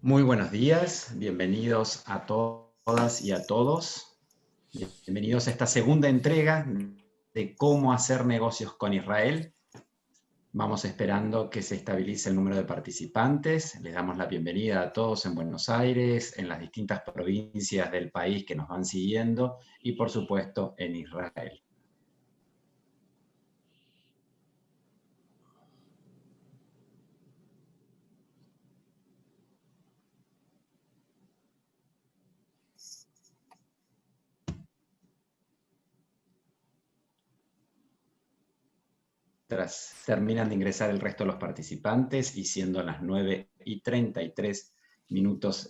Muy buenos días, bienvenidos a todas y a todos. Bienvenidos a esta segunda entrega de cómo hacer negocios con Israel. Vamos esperando que se estabilice el número de participantes. Les damos la bienvenida a todos en Buenos Aires, en las distintas provincias del país que nos van siguiendo y por supuesto en Israel. Terminan de ingresar el resto de los participantes y siendo las 9:33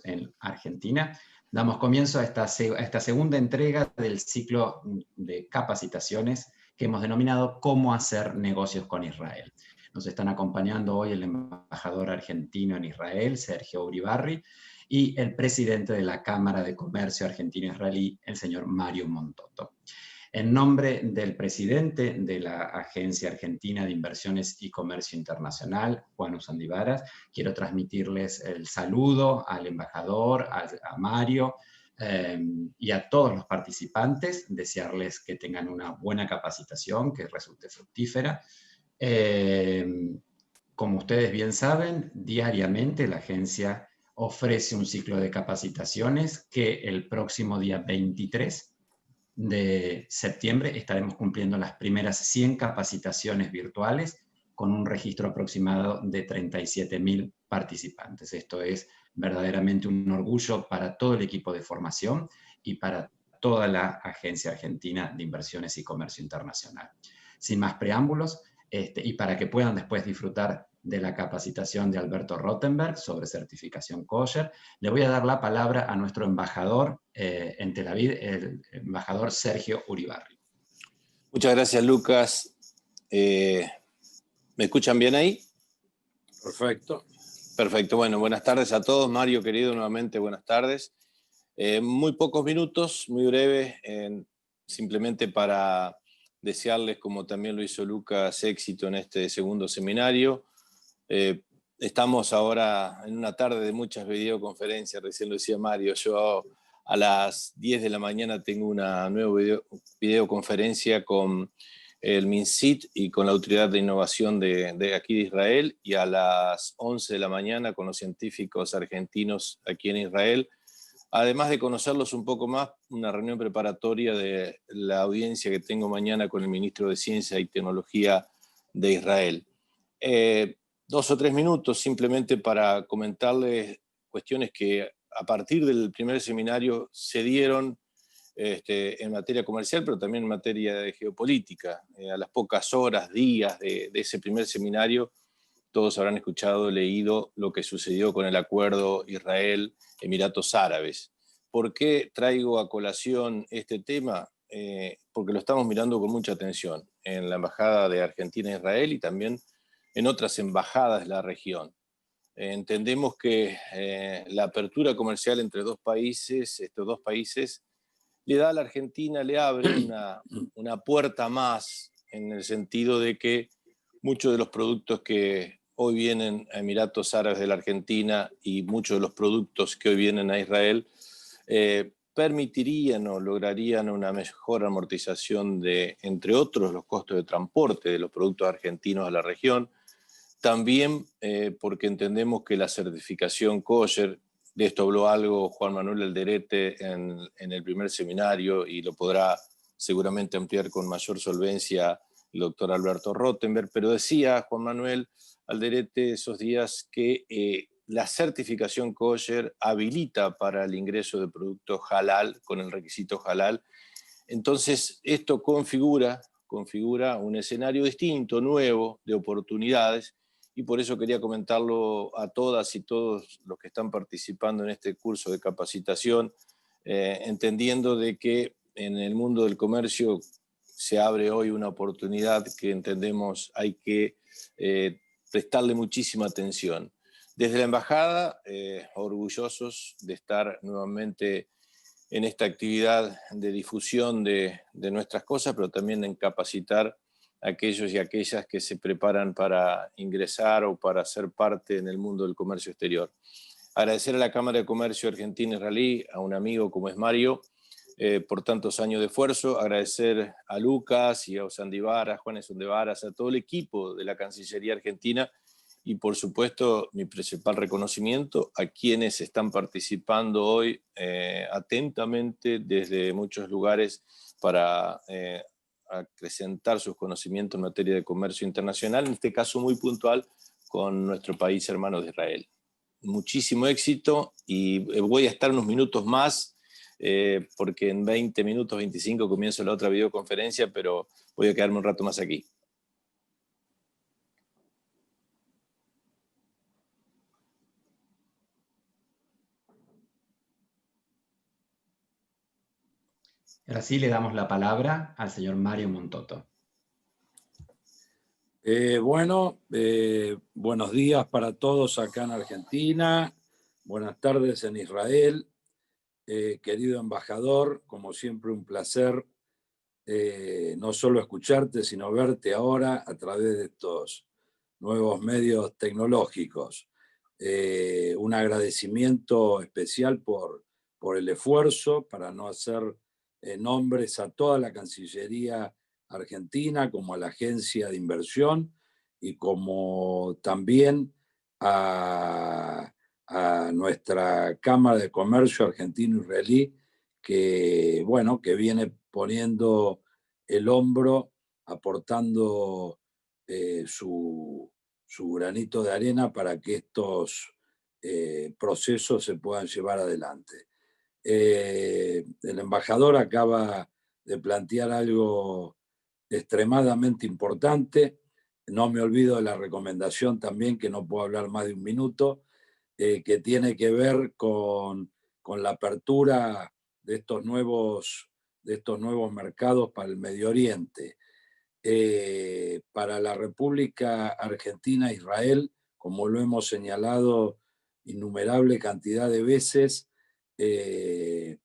en Argentina, damos comienzo a esta segunda entrega del ciclo de capacitaciones que hemos denominado Cómo hacer negocios con Israel. Nos están acompañando hoy el embajador argentino en Israel, Sergio Uribarri, y el presidente de la Cámara de Comercio Argentino-Israelí, el señor Mario Montoto. En nombre del presidente de la Agencia Argentina de Inversiones y Comercio Internacional, Juan Usandivaras, quiero transmitirles el saludo al embajador, a Mario y a todos los participantes, desearles que tengan una buena capacitación, que resulte fructífera. Como ustedes bien saben, diariamente la agencia ofrece un ciclo de capacitaciones que el próximo día 23 de septiembre estaremos cumpliendo las primeras 100 capacitaciones virtuales con un registro aproximado de 37.000 participantes. Esto es verdaderamente un orgullo para todo el equipo de formación y para toda la Agencia Argentina de Inversiones y Comercio Internacional. Sin más preámbulos, y para que puedan después disfrutar de la capacitación de Alberto Rothenberg sobre certificación kosher, le voy a dar la palabra a nuestro embajador en Tel Aviv, el embajador Sergio Uribarri. Muchas gracias, Lucas. ¿Me escuchan bien ahí? Perfecto. Perfecto. Bueno, buenas tardes a todos. Mario, querido, nuevamente buenas tardes. Muy pocos minutos, muy breves, simplemente para desearles, como también lo hizo Lucas, éxito en este segundo seminario. Estamos ahora en una tarde de muchas videoconferencias, recién lo decía Mario. Yo a las 10 de la mañana tengo una nueva videoconferencia con el MinSit y con la Autoridad de Innovación de aquí de Israel, y a las 11 de la mañana con los científicos argentinos aquí en Israel. Además de conocerlos un poco más, una reunión preparatoria de la audiencia que tengo mañana con el ministro de Ciencia y Tecnología de Israel. 2 o 3 minutos simplemente para comentarles cuestiones que a partir del primer seminario se dieron en materia comercial, pero también en materia de geopolítica. A las pocas horas, días de ese primer seminario, todos habrán escuchado, leído lo que sucedió con el acuerdo Israel-Emiratos Árabes. ¿Por qué traigo a colación este tema? Porque lo estamos mirando con mucha atención en la Embajada de Argentina e Israel y también en otras embajadas de la región. Entendemos que la apertura comercial entre estos dos países, le da a la Argentina, le abre una puerta más, en el sentido de que muchos de los productos que hoy vienen a Emiratos Árabes de la Argentina y muchos de los productos que hoy vienen a Israel permitirían o lograrían una mejor amortización de, entre otros, los costos de transporte de los productos argentinos a la región. También porque entendemos que la certificación kosher, de esto habló algo Juan Manuel Alderete en el primer seminario y lo podrá seguramente ampliar con mayor solvencia el doctor Alberto Rothenberg, pero decía Juan Manuel Alderete esos días que la certificación kosher habilita para el ingreso de productos halal con el requisito halal. Entonces esto configura un escenario distinto, nuevo, de oportunidades, y por eso quería comentarlo a todas y todos los que están participando en este curso de capacitación, entendiendo de que en el mundo del comercio se abre hoy una oportunidad que entendemos hay que prestarle muchísima atención. Desde la Embajada, orgullosos de estar nuevamente en esta actividad de difusión de nuestras cosas, pero también en capacitar a aquellos y aquellas que se preparan para ingresar o para ser parte en el mundo del comercio exterior. Agradecer a la Cámara de Comercio Argentina-Israelí, a un amigo como es Mario, por tantos años de esfuerzo. Agradecer a Lucas y a Osandivaras, a Juanes Ondevaras, a todo el equipo de la Cancillería Argentina y, por supuesto, mi principal reconocimiento a quienes están participando hoy atentamente desde muchos lugares para acrecentar sus conocimientos en materia de comercio internacional, en este caso muy puntual con nuestro país hermano de Israel. Muchísimo éxito y voy a estar unos minutos más porque en 20 minutos, 25 comienzo la otra videoconferencia, pero voy a quedarme un rato más aquí. Ahora sí le damos la palabra al señor Mario Montoto. Buenos días para todos acá en Argentina, buenas tardes en Israel. Querido embajador, como siempre un placer no solo escucharte, sino verte ahora a través de estos nuevos medios tecnológicos. Un agradecimiento especial por el esfuerzo para no hacer nombres a toda la Cancillería Argentina, como a la Agencia de Inversión y como también a nuestra Cámara de Comercio Argentino-Israelí, que, bueno, que viene poniendo el hombro, aportando su granito de arena para que estos procesos se puedan llevar adelante. El embajador acaba de plantear algo extremadamente importante. No me olvido de la recomendación también, que no puedo hablar más de un minuto, que tiene que ver con la apertura de estos nuevos mercados para el Medio Oriente. Para la República Argentina-Israel, como lo hemos señalado innumerable cantidad de veces,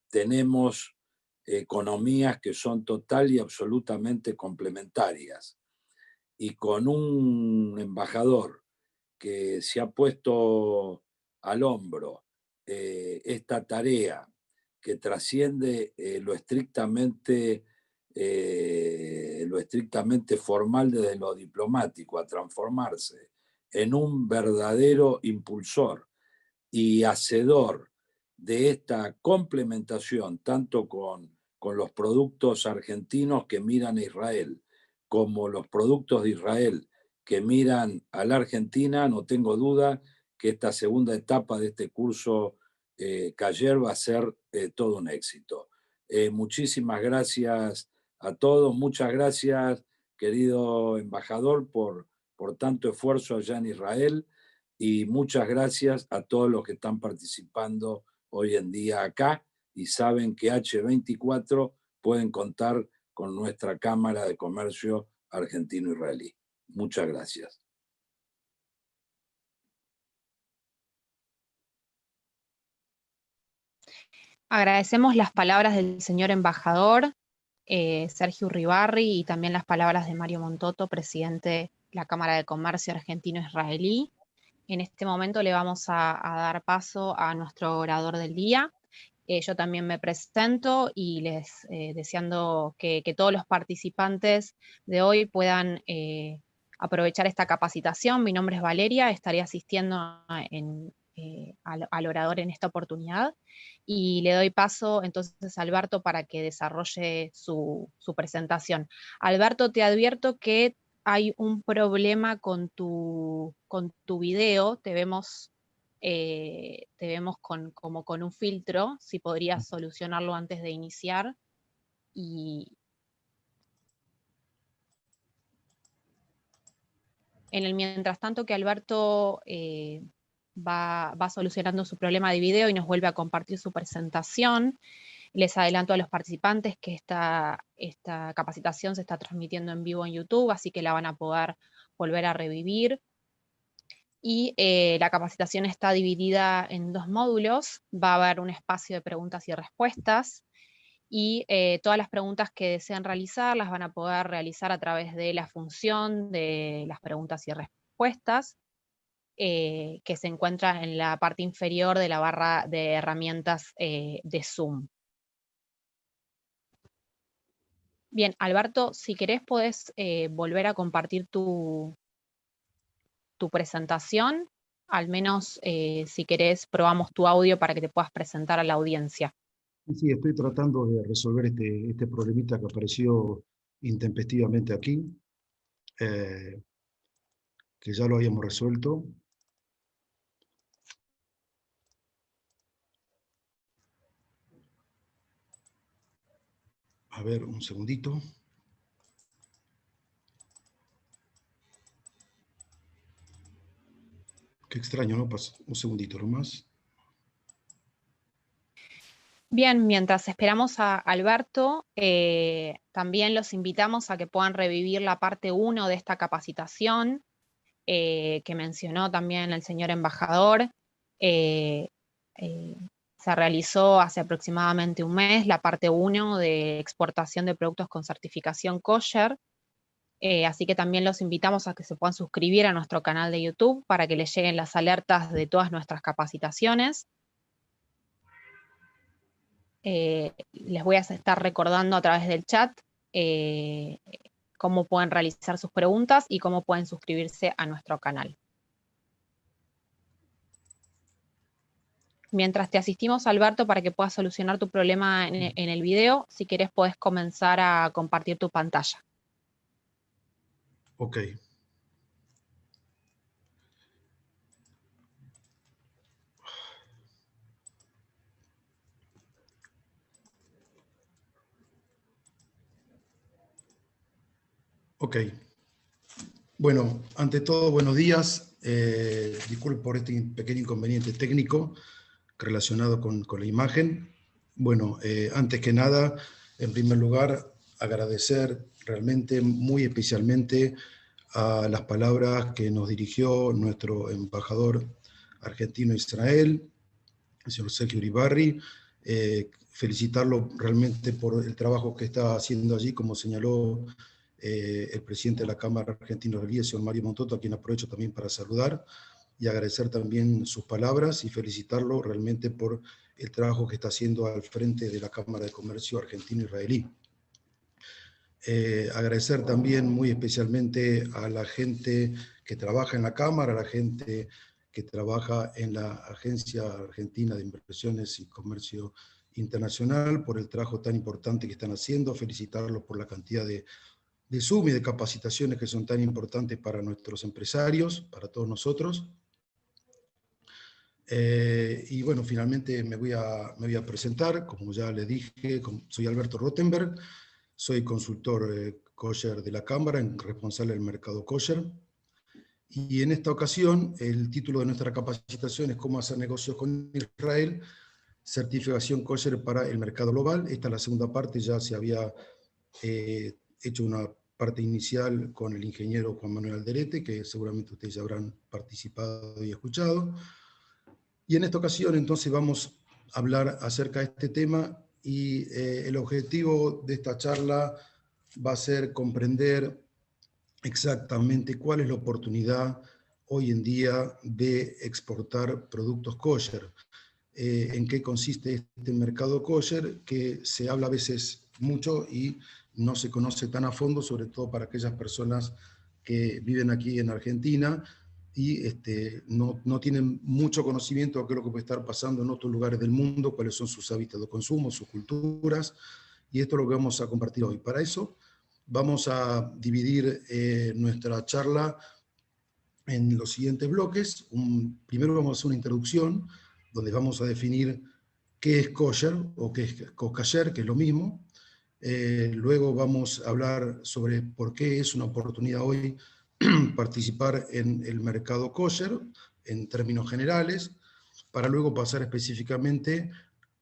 tenemos economías que son total y absolutamente complementarias. Y con un embajador que se ha puesto al hombro esta tarea que trasciende lo estrictamente formal desde lo diplomático, a transformarse en un verdadero impulsor y hacedor de esta complementación, tanto con los productos argentinos que miran a Israel, como los productos de Israel que miran a la Argentina. No tengo duda que esta segunda etapa de este curso Cayer va a ser todo un éxito. Muchísimas gracias a todos, muchas gracias, querido embajador, por tanto esfuerzo allá en Israel, y muchas gracias a todos los que están participando hoy en día acá y saben que H24 pueden contar con nuestra Cámara de Comercio Argentino-Israelí. Muchas gracias. Agradecemos las palabras del señor embajador Sergio Uribarri y también las palabras de Mario Montoto, presidente de la Cámara de Comercio Argentino-Israelí. En este momento le vamos a dar paso a nuestro orador del día. Yo también me presento y les deseando que todos los participantes de hoy puedan aprovechar esta capacitación. Mi nombre es Valeria, estaré asistiendo al orador en esta oportunidad y le doy paso entonces a Alberto para que desarrolle su presentación. Alberto, te advierto que hay un problema con tu video, te vemos como con un filtro, si podrías solucionarlo antes de iniciar. Y en el mientras tanto que Alberto va solucionando su problema de video y nos vuelve a compartir su presentación, les adelanto a los participantes que esta capacitación se está transmitiendo en vivo en YouTube, así que la van a poder volver a revivir. Y la capacitación está dividida en 2 módulos. Va a haber un espacio de preguntas y respuestas y todas las preguntas que deseen realizar las van a poder realizar a través de la función de las preguntas y respuestas. que se encuentra en la parte inferior de la barra de herramientas de Zoom. Bien, Alberto, si querés podés volver a compartir tu presentación. Al menos si querés probamos tu audio para que te puedas presentar a la audiencia. Sí, estoy tratando de resolver este problemita que apareció intempestivamente aquí, que ya lo habíamos resuelto. A ver, un segundito. Qué extraño, ¿no? Un segundito nomás. Bien, mientras esperamos a Alberto, también los invitamos a que puedan revivir la parte 1 de esta capacitación que mencionó también el señor embajador. Se realizó hace aproximadamente un mes la parte 1 de exportación de productos con certificación kosher. Así que también los invitamos a que se puedan suscribir a nuestro canal de YouTube para que les lleguen las alertas de todas nuestras capacitaciones. Les voy a estar recordando a través del chat cómo pueden realizar sus preguntas y cómo pueden suscribirse a nuestro canal. Mientras te asistimos, Alberto, para que puedas solucionar tu problema en el video, si querés podés comenzar a compartir tu pantalla. Ok. Ok. Bueno, ante todo, buenos días. Disculpe por este pequeño inconveniente técnico relacionado con la imagen. Bueno, antes que nada, en primer lugar, agradecer realmente muy especialmente a las palabras que nos dirigió nuestro embajador argentino en Israel, el señor Sergio Uribarri. Felicitarlo realmente por el trabajo que está haciendo allí, como señaló el presidente de la Cámara Argentina-Israelí, el señor Mario Montoto, a quien aprovecho también para saludar y agradecer también sus palabras y felicitarlo realmente por el trabajo que está haciendo al frente de la Cámara de Comercio Argentino-Israelí. Agradecer también muy especialmente a la gente que trabaja en la Cámara, a la gente que trabaja en la Agencia Argentina de Inversiones y Comercio Internacional por el trabajo tan importante que están haciendo, felicitarlos por la cantidad de Zoom y de capacitaciones que son tan importantes para nuestros empresarios, para todos nosotros. Y bueno, finalmente me voy a presentar, como ya le dije, soy Alberto Rothenberg, soy consultor kosher de la Cámara, responsable del mercado kosher. Y en esta ocasión, el título de nuestra capacitación es Cómo hacer negocios con Israel, certificación kosher para el mercado global. Esta es la segunda parte, ya se había hecho una parte inicial con el ingeniero Juan Manuel Alderete, que seguramente ustedes ya habrán participado y escuchado. Y en esta ocasión entonces vamos a hablar acerca de este tema y el objetivo de esta charla va a ser comprender exactamente cuál es la oportunidad hoy en día de exportar productos kosher. En qué consiste este mercado kosher, que se habla a veces mucho y no se conoce tan a fondo, sobre todo para aquellas personas que viven aquí en Argentina y no tienen mucho conocimiento de qué es lo que puede estar pasando en otros lugares del mundo, cuáles son sus hábitos de consumo, sus culturas, y esto es lo que vamos a compartir hoy. Para eso vamos a dividir nuestra charla en los siguientes bloques. Primero vamos a hacer una introducción, donde vamos a definir qué es kosher o qué es kosher, que es lo mismo. Luego vamos a hablar sobre por qué es una oportunidad hoy participar en el mercado kosher en términos generales, para luego pasar específicamente,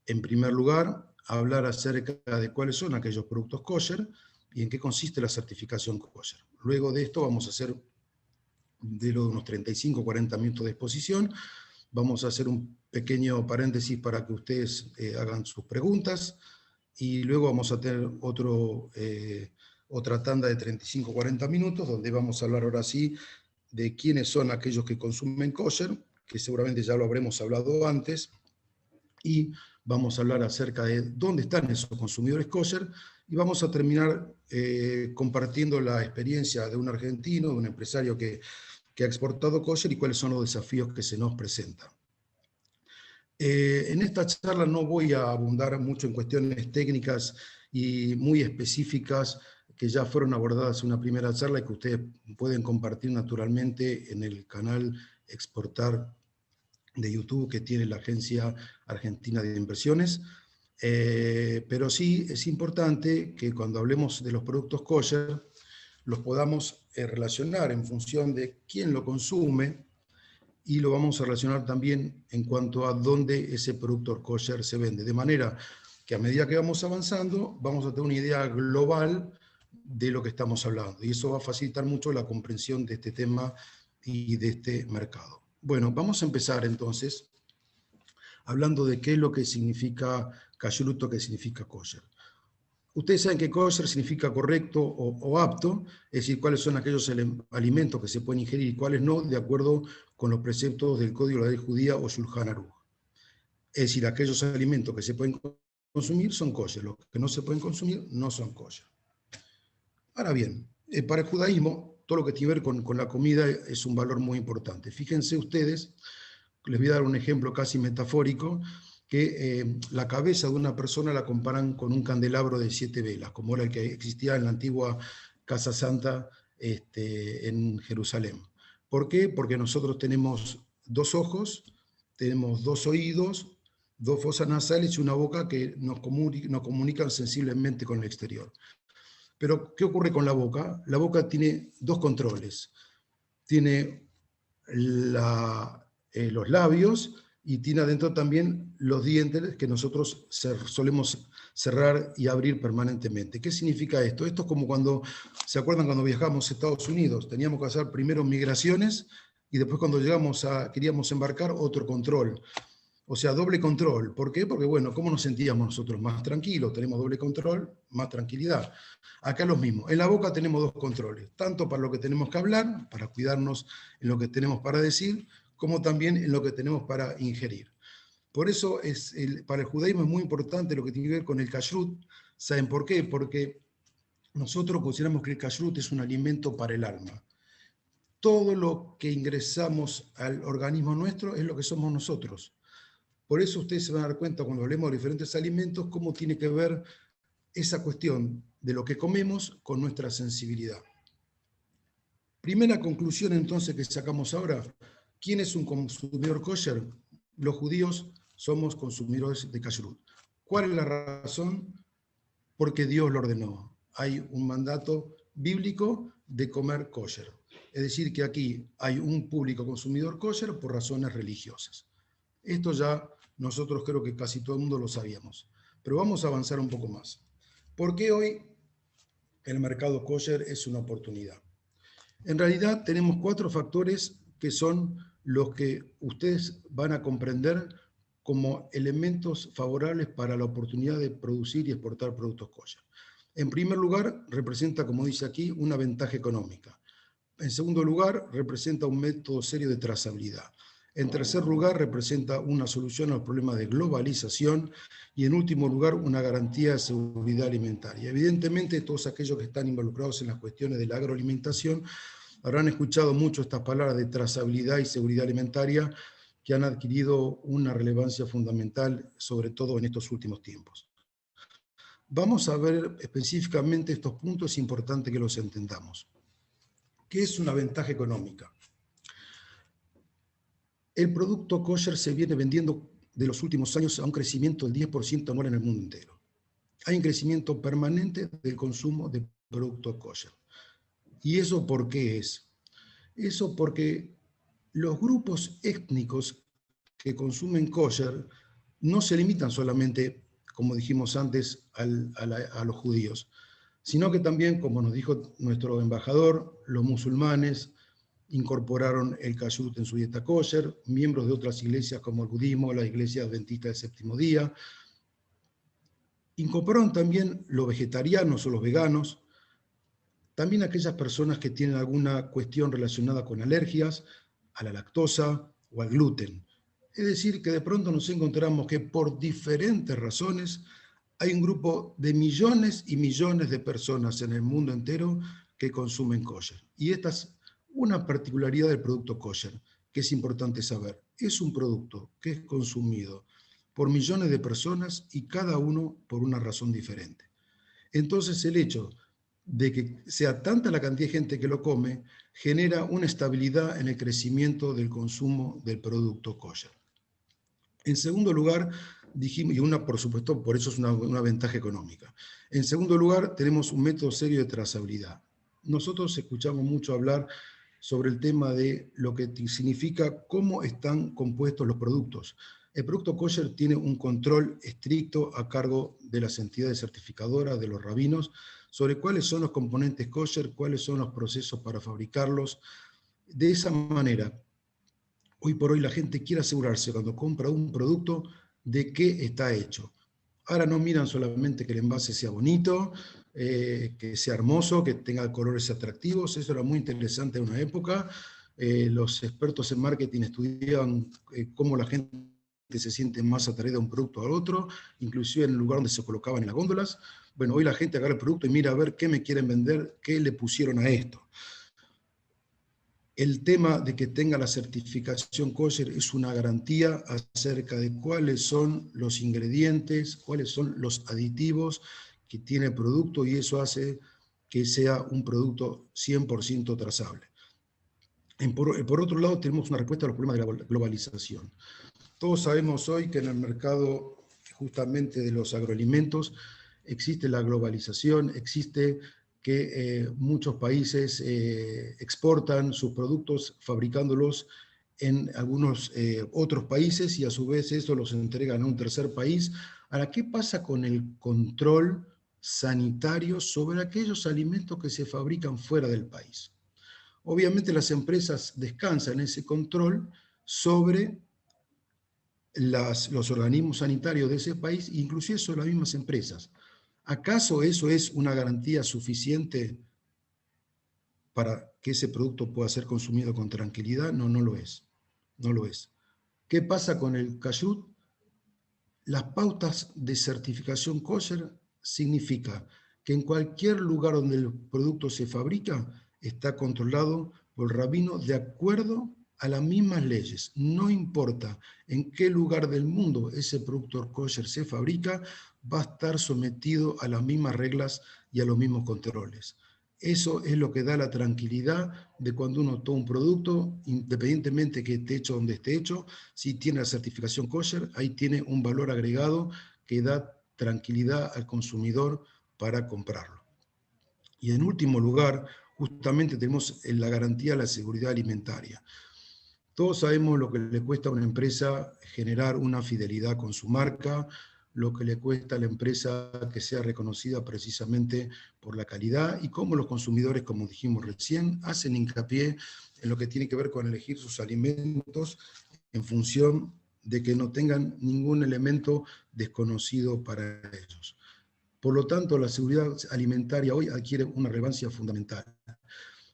en primer lugar, a hablar acerca de cuáles son aquellos productos kosher y en qué consiste la certificación kosher. Luego de esto vamos a hacer de unos 35 o 40 minutos de exposición. Vamos a hacer un pequeño paréntesis para que ustedes hagan sus preguntas y luego vamos a tener otra tanda de 35 o 40 minutos donde vamos a hablar ahora sí de quiénes son aquellos que consumen kosher, que seguramente ya lo habremos hablado antes, y vamos a hablar acerca de dónde están esos consumidores kosher, y vamos a terminar compartiendo la experiencia de un argentino, de un empresario que ha exportado kosher y cuáles son los desafíos que se nos presentan. En esta charla no voy a abundar mucho en cuestiones técnicas y muy específicas que ya fueron abordadas en una primera charla y que ustedes pueden compartir naturalmente en el canal Exportar de YouTube que tiene la Agencia Argentina de Inversiones. Pero sí es importante que cuando hablemos de los productos kosher los podamos relacionar en función de quién lo consume, y lo vamos a relacionar también en cuanto a dónde ese producto kosher se vende. De manera que a medida que vamos avanzando, vamos a tener una idea global de lo que estamos hablando. Y eso va a facilitar mucho la comprensión de este tema y de este mercado. Bueno, vamos a empezar entonces hablando de qué es lo que significa kashrut o qué significa kosher. Ustedes saben que kosher significa correcto o apto, es decir, cuáles son aquellos alimentos que se pueden ingerir y cuáles no, de acuerdo con los preceptos del Código de la Ley Judía o Shulchan Aruch. Es decir, aquellos alimentos que se pueden consumir son kosher, los que no se pueden consumir no son kosher. Ahora bien, para el judaísmo, todo lo que tiene que ver con la comida es un valor muy importante. Fíjense ustedes, les voy a dar un ejemplo casi metafórico, que la cabeza de una persona la comparan con un candelabro de 7 velas, como era el que existía en la antigua Casa Santa en Jerusalén. ¿Por qué? Porque nosotros tenemos 2 ojos, tenemos 2 oídos, 2 fosas nasales y una boca que nos comunican sensiblemente con el exterior. Pero, ¿qué ocurre con la boca? La boca tiene 2 controles. Tiene los labios y tiene adentro también los dientes que nosotros solemos cerrar y abrir permanentemente. ¿Qué significa esto? Esto es como cuando, ¿se acuerdan cuando viajamos a Estados Unidos? Teníamos que hacer primero migraciones y después cuando queríamos embarcar, otro control. O sea, doble control. ¿Por qué? Porque, bueno, ¿cómo nos sentíamos nosotros? Más tranquilos, tenemos doble control, más tranquilidad. Acá es lo mismo. En la boca tenemos 2 controles, tanto para lo que tenemos que hablar, para cuidarnos en lo que tenemos para decir, como también en lo que tenemos para ingerir. Por eso para el judaísmo es muy importante lo que tiene que ver con el kashrut. ¿Saben por qué? Porque nosotros consideramos que el kashrut es un alimento para el alma. Todo lo que ingresamos al organismo nuestro es lo que somos nosotros. Por eso ustedes se van a dar cuenta cuando hablemos de diferentes alimentos cómo tiene que ver esa cuestión de lo que comemos con nuestra sensibilidad. Primera conclusión entonces que sacamos ahora, ¿quién es un consumidor kosher? Los judíos somos consumidores de kashrut. ¿Cuál es la razón? Porque Dios lo ordenó. Hay un mandato bíblico de comer kosher. Es decir, que aquí hay un público consumidor kosher por razones religiosas. Esto ya nosotros creo que casi todo el mundo lo sabíamos. Pero vamos a avanzar un poco más. ¿Por qué hoy el mercado kosher es una oportunidad? En realidad tenemos 4 factores que son los que ustedes van a comprender como elementos favorables para la oportunidad de producir y exportar productos kosher. En primer lugar, representa, como dice aquí, una ventaja económica. En segundo lugar, representa un método serio de trazabilidad. En tercer lugar, representa una solución al problema de globalización. Y en último lugar, una garantía de seguridad alimentaria. Evidentemente, todos aquellos que están involucrados en las cuestiones de la agroalimentación habrán escuchado mucho estas palabras de trazabilidad y seguridad alimentaria que han adquirido una relevancia fundamental, sobre todo en estos últimos tiempos. Vamos a ver específicamente estos puntos, es importante que los entendamos. ¿Qué es una ventaja económica? El producto kosher se viene vendiendo de los últimos años a un crecimiento del 10% anual en el mundo entero. Hay un crecimiento permanente del consumo de productos kosher. ¿Y eso por qué es? Eso porque los grupos étnicos que consumen kosher no se limitan solamente, como dijimos antes, a los judíos, sino que también, como nos dijo nuestro embajador, los musulmanes incorporaron el kashrut en su dieta kosher, miembros de otras iglesias como el budismo, la iglesia adventista del séptimo día. Incorporaron también los vegetarianos o los veganos, También aquellas personas que tienen alguna cuestión relacionada con alergias, a la lactosa o al gluten. Es decir, que de pronto nos encontramos que por diferentes razones hay un grupo de millones y millones de personas en el mundo entero que consumen kosher. Y esta es una particularidad del producto kosher, que es importante saber. Es un producto que es consumido por millones de personas y cada uno por una razón diferente. Entonces el hecho de que sea tanta la cantidad de gente que lo come genera una estabilidad en el crecimiento del consumo del producto kosher. En segundo lugar, dijimos, y por supuesto, por eso es una ventaja económica. En segundo lugar, tenemos un método serio de trazabilidad. Nosotros escuchamos mucho hablar sobre el tema de lo que significa cómo están compuestos los productos. El producto kosher tiene un control estricto a cargo de las entidades certificadoras, de los rabinos, sobre cuáles son los componentes kosher, cuáles son los procesos para fabricarlos. De esa manera, hoy por hoy la gente quiere asegurarse cuando compra un producto de qué está hecho. Ahora no miran solamente que el envase sea bonito, que sea hermoso, que tenga colores atractivos. Eso era muy interesante en una época. Los expertos en marketing estudiaban cómo la gente se siente más atraída a un producto al otro, inclusive en el lugar donde se colocaban en las góndolas. Bueno, hoy la gente agarra el producto y mira a ver qué me quieren vender, qué le pusieron a esto. El tema de que tenga la certificación kosher es una garantía acerca de cuáles son los ingredientes, cuáles son los aditivos que tiene el producto, y eso hace que sea un producto 100% trazable. Por otro lado, tenemos una respuesta a los problemas de la globalización. Todos sabemos hoy que en el mercado justamente de los agroalimentos existe la globalización, existe que muchos países exportan sus productos fabricándolos en algunos otros países y a su vez eso los entregan a un tercer país. Ahora, ¿qué pasa con el control sanitario sobre aquellos alimentos que se fabrican fuera del país? Obviamente las empresas descansan ese control sobre los organismos sanitarios de ese país, inclusive sobre las mismas empresas. ¿Acaso eso es una garantía suficiente para que ese producto pueda ser consumido con tranquilidad? No, no lo es. No lo es. ¿Qué pasa con el kashrut? Las pautas de certificación kosher significa que en cualquier lugar donde el producto se fabrica está controlado por el rabino de acuerdo a las mismas leyes. No importa en qué lugar del mundo ese producto kosher se fabrica, va a estar sometido a las mismas reglas y a los mismos controles. Eso es lo que da la tranquilidad de cuando uno toma un producto, independientemente que esté hecho donde esté hecho, si tiene la certificación kosher, ahí tiene un valor agregado que da tranquilidad al consumidor para comprarlo. Y en último lugar, justamente tenemos la garantía de la seguridad alimentaria. Todos sabemos lo que le cuesta a una empresa generar una fidelidad con su marca, lo que le cuesta a la empresa que sea reconocida precisamente por la calidad y cómo los consumidores, como dijimos recién, hacen hincapié en lo que tiene que ver con elegir sus alimentos en función de que no tengan ningún elemento desconocido para ellos. Por lo tanto, la seguridad alimentaria hoy adquiere una relevancia fundamental.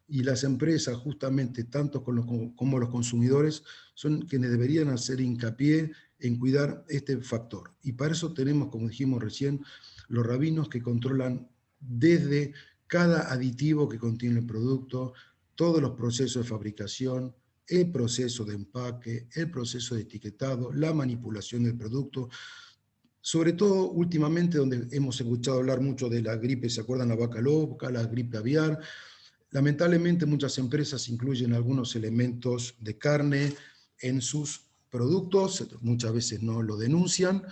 Y las empresas, justamente, tanto como los consumidores, son quienes deberían hacer hincapié en cuidar este factor. Y para eso tenemos, como dijimos recién, los rabinos que controlan desde cada aditivo que contiene el producto, todos los procesos de fabricación, el proceso de empaque, el proceso de etiquetado, la manipulación del producto. Sobre todo últimamente, donde hemos escuchado hablar mucho de la gripe, ¿se acuerdan? La vaca loca, la gripe aviar. Lamentablemente muchas empresas incluyen algunos elementos de carne en sus productos, muchas veces no lo denuncian,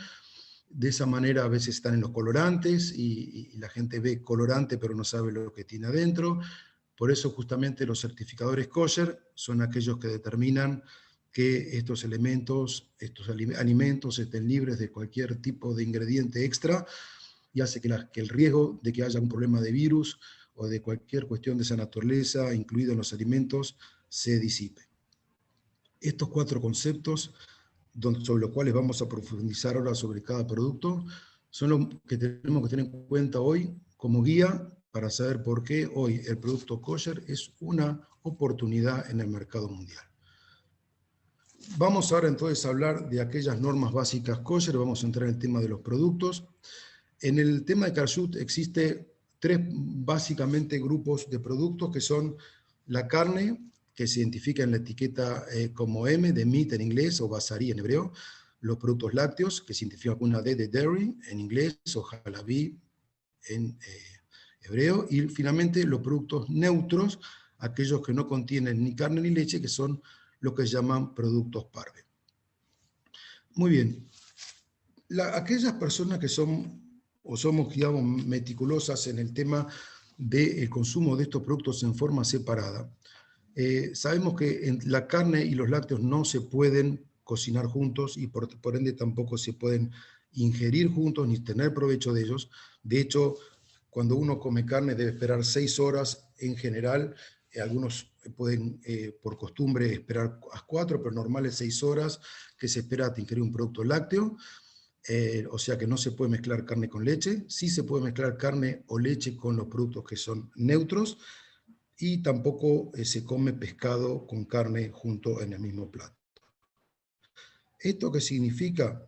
de esa manera a veces están en los colorantes y la gente ve colorante pero no sabe lo que tiene adentro. Por eso justamente los certificadores kosher son aquellos que determinan que estos elementos, estos alimentos estén libres de cualquier tipo de ingrediente extra y hace que el riesgo de que haya un problema de virus o de cualquier cuestión de esa naturaleza, incluido en los alimentos, se disipe. Estos 4 conceptos, sobre los cuales vamos a profundizar ahora sobre cada producto, son los que tenemos que tener en cuenta hoy como guía para saber por qué hoy el producto kosher es una oportunidad en el mercado mundial. Vamos ahora entonces a hablar de aquellas normas básicas kosher, vamos a entrar en el tema de los productos. En el tema de kashrut existe tres básicamente grupos de productos que son la carne, que se identifica en la etiqueta como M, de meat en inglés, o basari en hebreo, los productos lácteos, que se identifica con una D de dairy en inglés, o halabí en hebreo, y finalmente los productos neutros, aquellos que no contienen ni carne ni leche, que son los que se llaman productos parve. Muy bien, aquellas personas que son o somos, digamos, meticulosas en el tema del consumo de estos productos en forma separada, sabemos que la carne y los lácteos no se pueden cocinar juntos y por ende tampoco se pueden ingerir juntos ni tener provecho de ellos. De hecho, cuando uno come carne debe esperar 6 horas en general. Algunos pueden, por costumbre, esperar a 4, pero normal es 6 horas que se espera hasta ingerir un producto lácteo. O sea que no se puede mezclar carne con leche. Sí se puede mezclar carne o leche con los productos que son neutros. Y tampoco se come pescado con carne junto en el mismo plato. ¿Esto qué significa?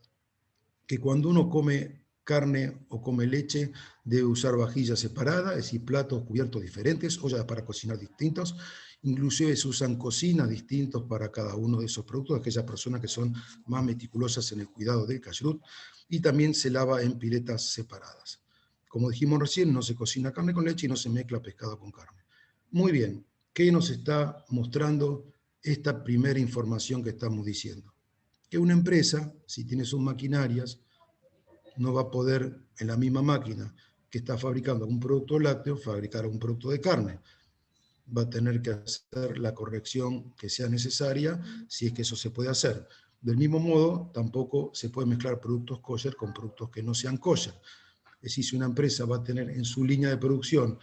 Que cuando uno come carne o come leche, debe usar vajillas separadas, es decir, platos cubiertos diferentes, ollas para cocinar distintos. Inclusive se usan cocinas distintos para cada uno de esos productos, aquellas personas que son más meticulosas en el cuidado del kashrut, y también se lava en piletas separadas. Como dijimos recién, no se cocina carne con leche y no se mezcla pescado con carne. Muy bien, ¿qué nos está mostrando esta primera información que estamos diciendo? Que una empresa, si tiene sus maquinarias, no va a poder en la misma máquina que está fabricando un producto lácteo, fabricar un producto de carne. Va a tener que hacer la corrección que sea necesaria, si es que eso se puede hacer. Del mismo modo, tampoco se puede mezclar productos kosher con productos que no sean kosher. Es decir, si una empresa va a tener en su línea de producción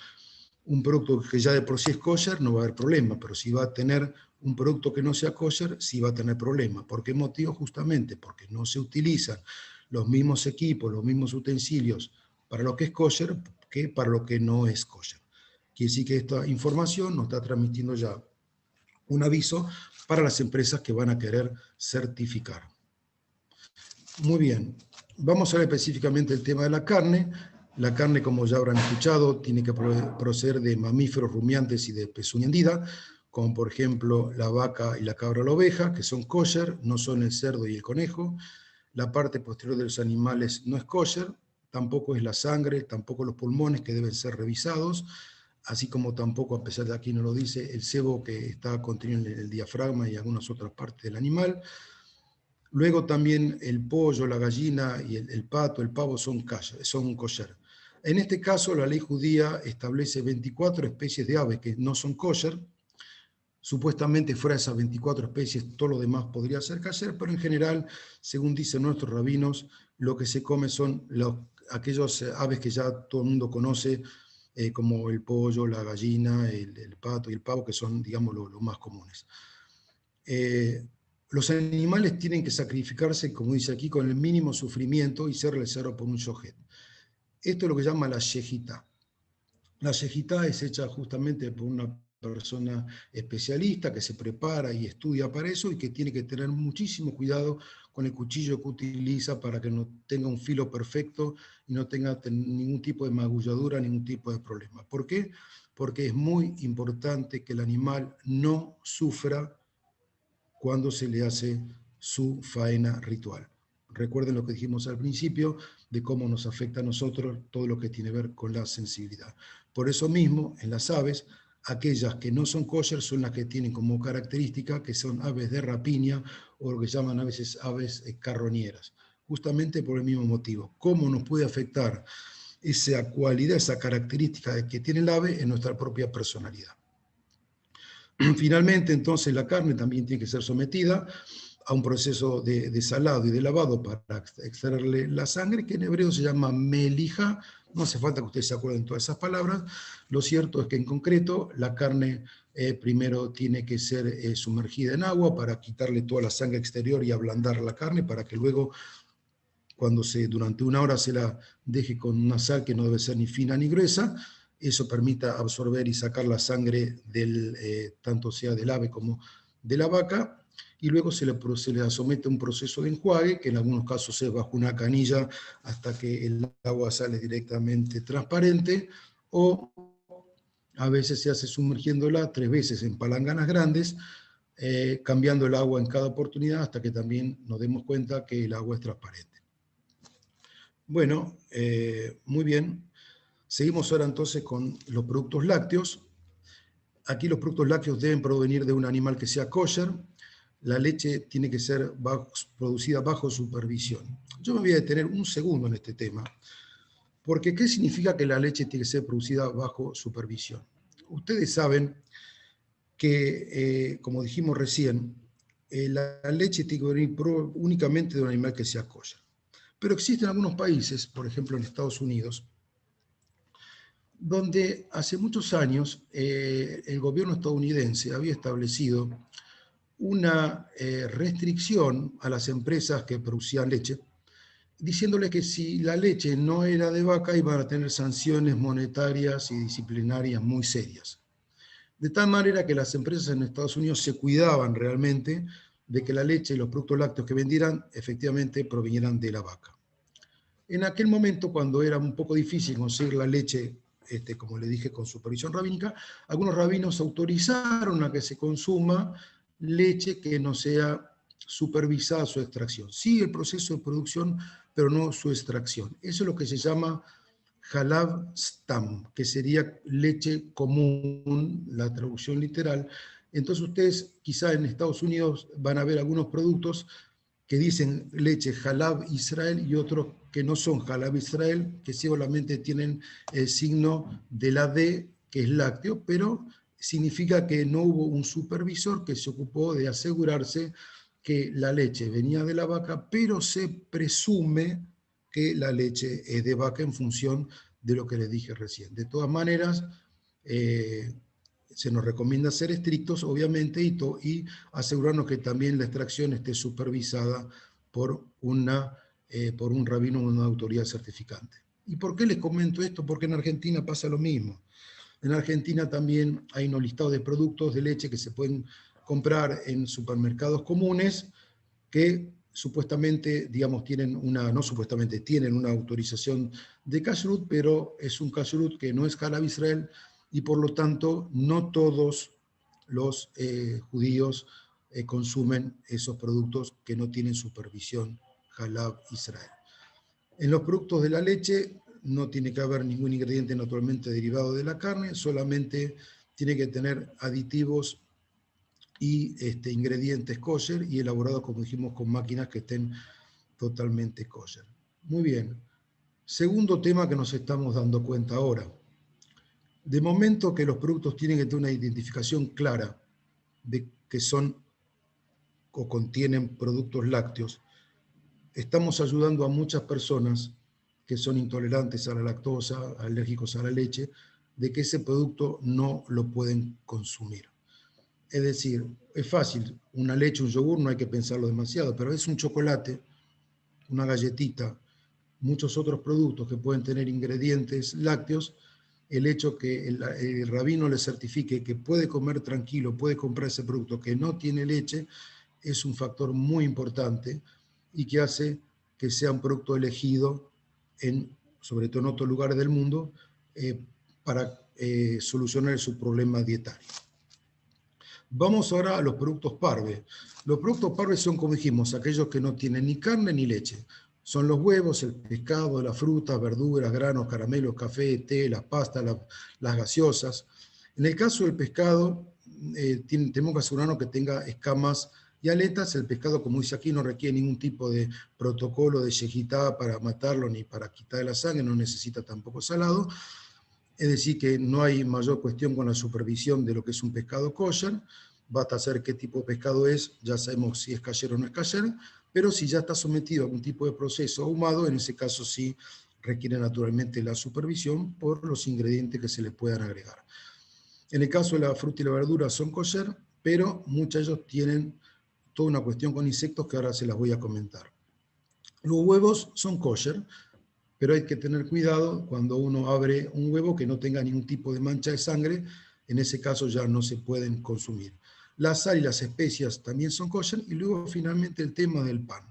un producto que ya de por sí es kosher, no va a haber problema, pero si va a tener un producto que no sea kosher, sí va a tener problema. ¿Por qué motivo? Justamente porque no se utilizan los mismos equipos, los mismos utensilios para lo que es kosher que para lo que no es kosher. Quiere decir que esta información nos está transmitiendo ya un aviso para las empresas que van a querer certificar. Muy bien, vamos a ver específicamente el tema de la carne. La carne, como ya habrán escuchado, tiene que proceder de mamíferos rumiantes y de pezuña hendida, como por ejemplo la vaca y la cabra o la oveja, que son kosher, no son el cerdo y el conejo. La parte posterior de los animales no es kosher, tampoco es la sangre, tampoco los pulmones, que deben ser revisados, así como tampoco, a pesar de aquí no lo dice, el sebo que está contenido en el diafragma y algunas otras partes del animal. Luego también el pollo, la gallina y el pato, el pavo son kosher. En este caso, la ley judía establece 24 especies de aves que no son kosher. Supuestamente fuera de esas 24 especies, todo lo demás podría ser kosher, pero en general, según dicen nuestros rabinos, lo que se come son aquellos aves que ya todo el mundo conoce, como el pollo, la gallina, el pato y el pavo, que son, digamos, los más comunes. Los animales tienen que sacrificarse, como dice aquí, con el mínimo sufrimiento y ser realizados por un shohet. Esto es lo que se llama la shejitá. La shejitá es hecha justamente por una persona especialista que se prepara y estudia para eso y que tiene que tener muchísimo cuidado con el cuchillo que utiliza para que no tenga un filo perfecto y no tenga ningún tipo de magulladura, ningún tipo de problema. ¿Por qué? Porque es muy importante que el animal no sufra cuando se le hace su faena ritual. Recuerden lo que dijimos al principio de cómo nos afecta a nosotros todo lo que tiene que ver con la sensibilidad. Por eso mismo, en las aves, aquellas que no son kosher son las que tienen como característica que son aves de rapiña o lo que llaman a veces aves carroñeras, justamente por el mismo motivo. ¿Cómo nos puede afectar esa cualidad, esa característica que tiene el ave en nuestra propia personalidad? Finalmente, entonces, la carne también tiene que ser sometida a un proceso de salado y de lavado para extraerle la sangre, que en hebreo se llama melija. No hace falta que ustedes se acuerden todas esas palabras. Lo cierto es que en concreto la carne primero tiene que ser sumergida en agua para quitarle toda la sangre exterior y ablandar la carne para que luego, cuando durante 1 hora se la deje con una sal que no debe ser ni fina ni gruesa, eso permita absorber y sacar la sangre tanto sea del ave como de la vaca, y luego se le somete a un proceso de enjuague, que en algunos casos es bajo una canilla hasta que el agua sale directamente transparente, o a veces se hace sumergiéndola 3 veces en palanganas grandes, cambiando el agua en cada oportunidad hasta que también nos demos cuenta que el agua es transparente. Bueno, muy bien. Seguimos ahora entonces con los productos lácteos. Aquí los productos lácteos deben provenir de un animal que sea kosher. La leche tiene que ser producida bajo supervisión. Yo me voy a detener un segundo en este tema, porque ¿qué significa que la leche tiene que ser producida bajo supervisión? Ustedes saben que, como dijimos recién, la leche tiene que venir únicamente de un animal que sea kosher. Pero existen algunos países, por ejemplo en Estados Unidos, donde hace muchos años el gobierno estadounidense había establecido una restricción a las empresas que producían leche, diciéndole que si la leche no era de vaca iban a tener sanciones monetarias y disciplinarias muy serias. De tal manera que las empresas en Estados Unidos se cuidaban realmente de que la leche y los productos lácteos que vendieran efectivamente provinieran de la vaca. En aquel momento, cuando era un poco difícil conseguir la leche, como le dije, con supervisión rabínica, algunos rabinos autorizaron a que se consuma leche que no sea supervisada su extracción. Sí, el proceso de producción, pero no su extracción. Eso es lo que se llama halab stam, que sería leche común, la traducción literal. Entonces ustedes quizá en Estados Unidos van a ver algunos productos que dicen leche Halab Israel y otros que no son Halab Israel, que solamente tienen el signo de la D, que es lácteo, pero significa que no hubo un supervisor que se ocupó de asegurarse que la leche venía de la vaca, pero se presume que la leche es de vaca en función de lo que les dije recién. De todas maneras, se nos recomienda ser estrictos, obviamente, y asegurarnos que también la extracción esté supervisada por un rabino o una autoridad certificante. ¿Y por qué les comento esto? Porque en Argentina pasa lo mismo. En Argentina también hay unos listados de productos de leche que se pueden comprar en supermercados comunes que supuestamente, digamos, tienen una autorización de kashrut, pero es un kashrut que no es halab Israel, y por lo tanto no todos los judíos consumen esos productos que no tienen supervisión halab Israel. En los productos de la leche no tiene que haber ningún ingrediente naturalmente derivado de la carne, solamente tiene que tener aditivos y ingredientes kosher y elaborados, como dijimos, con máquinas que estén totalmente kosher. Muy bien. Segundo tema que nos estamos dando cuenta ahora. De momento que los productos tienen que tener una identificación clara de que son o contienen productos lácteos, estamos ayudando a muchas personas que son intolerantes a la lactosa, alérgicos a la leche, de que ese producto no lo pueden consumir. Es decir, es fácil, una leche, un yogur, no hay que pensarlo demasiado, pero es un chocolate, una galletita, muchos otros productos que pueden tener ingredientes lácteos, el hecho que el rabino le certifique que puede comer tranquilo, puede comprar ese producto que no tiene leche, es un factor muy importante y que hace que sea un producto elegido, sobre todo en otros lugares del mundo, para solucionar su problema dietario. Vamos ahora a los productos parve. Los productos parve son, como dijimos, aquellos que no tienen ni carne ni leche. Son los huevos, el pescado, las frutas, verduras, granos, caramelos, café, té, las pastas, las gaseosas. En el caso del pescado, tenemos que asegurarnos que tenga escamas y aletas. El pescado, como dice aquí, no requiere ningún tipo de protocolo de shejitá para matarlo ni para quitarle la sangre, no necesita tampoco salado. Es decir, que no hay mayor cuestión con la supervisión de lo que es un pescado kosher. Basta saber qué tipo de pescado es, ya sabemos si es kasher o no es kasher, pero si ya está sometido a algún tipo de proceso ahumado, en ese caso sí requiere naturalmente la supervisión por los ingredientes que se le puedan agregar. En el caso de la fruta y la verdura son kosher, pero muchos de ellos tienen toda una cuestión con insectos que ahora se las voy a comentar. Los huevos son kosher, pero hay que tener cuidado cuando uno abre un huevo que no tenga ningún tipo de mancha de sangre, en ese caso ya no se pueden consumir. La sal y las especias también son kosher, y luego finalmente el tema del pan.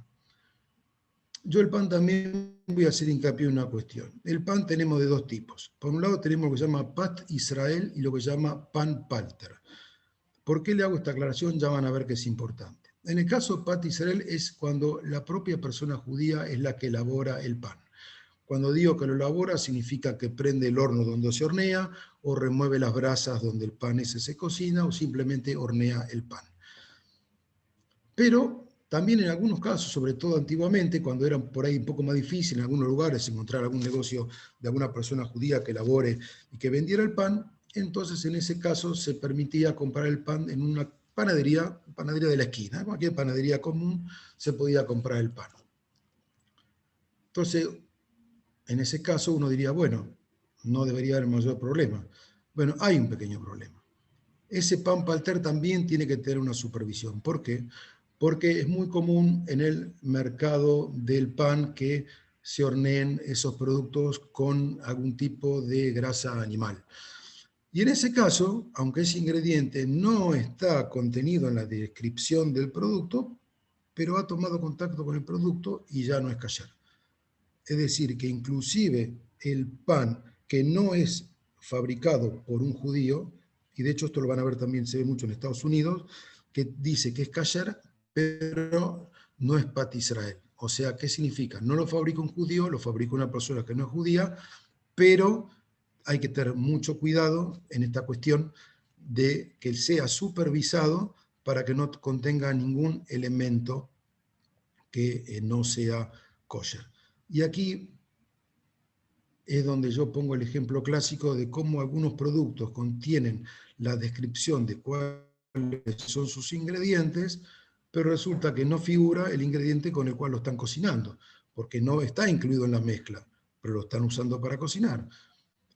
Yo el pan también voy a hacer hincapié en una cuestión. El pan tenemos de dos tipos. Por un lado tenemos lo que se llama Pat Israel y lo que se llama pan palter. ¿Por qué le hago esta aclaración? Ya van a ver que es importante. En el caso de Pat Israel es cuando la propia persona judía es la que elabora el pan. Cuando digo que lo elabora, significa que prende el horno donde se hornea, o remueve las brasas donde el pan ese se cocina, o simplemente hornea el pan. Pero también en algunos casos, sobre todo antiguamente, cuando era por ahí un poco más difícil en algunos lugares encontrar algún negocio de alguna persona judía que elabore y que vendiera el pan, entonces en ese caso se permitía comprar el pan en una panadería de la esquina. Cualquier panadería común se podía comprar el pan. Entonces, en ese caso uno diría, bueno, no debería haber mayor problema. Bueno, hay un pequeño problema. Ese pan palter también tiene que tener una supervisión. ¿Por qué? Porque es muy común en el mercado del pan que se horneen esos productos con algún tipo de grasa animal. Y en ese caso, aunque ese ingrediente no está contenido en la descripción del producto, pero ha tomado contacto con el producto y ya no es kasher. Es decir, que inclusive el pan que no es fabricado por un judío, y de hecho esto lo van a ver también, se ve mucho en Estados Unidos, que dice que es kasher, pero no es Pat Israel. O sea, ¿qué significa? No lo fabrica un judío, lo fabrica una persona que no es judía, pero hay que tener mucho cuidado en esta cuestión de que sea supervisado para que no contenga ningún elemento que no sea kosher. Y aquí es donde yo pongo el ejemplo clásico de cómo algunos productos contienen la descripción de cuáles son sus ingredientes, pero resulta que no figura el ingrediente con el cual lo están cocinando, porque no está incluido en la mezcla, pero lo están usando para cocinar.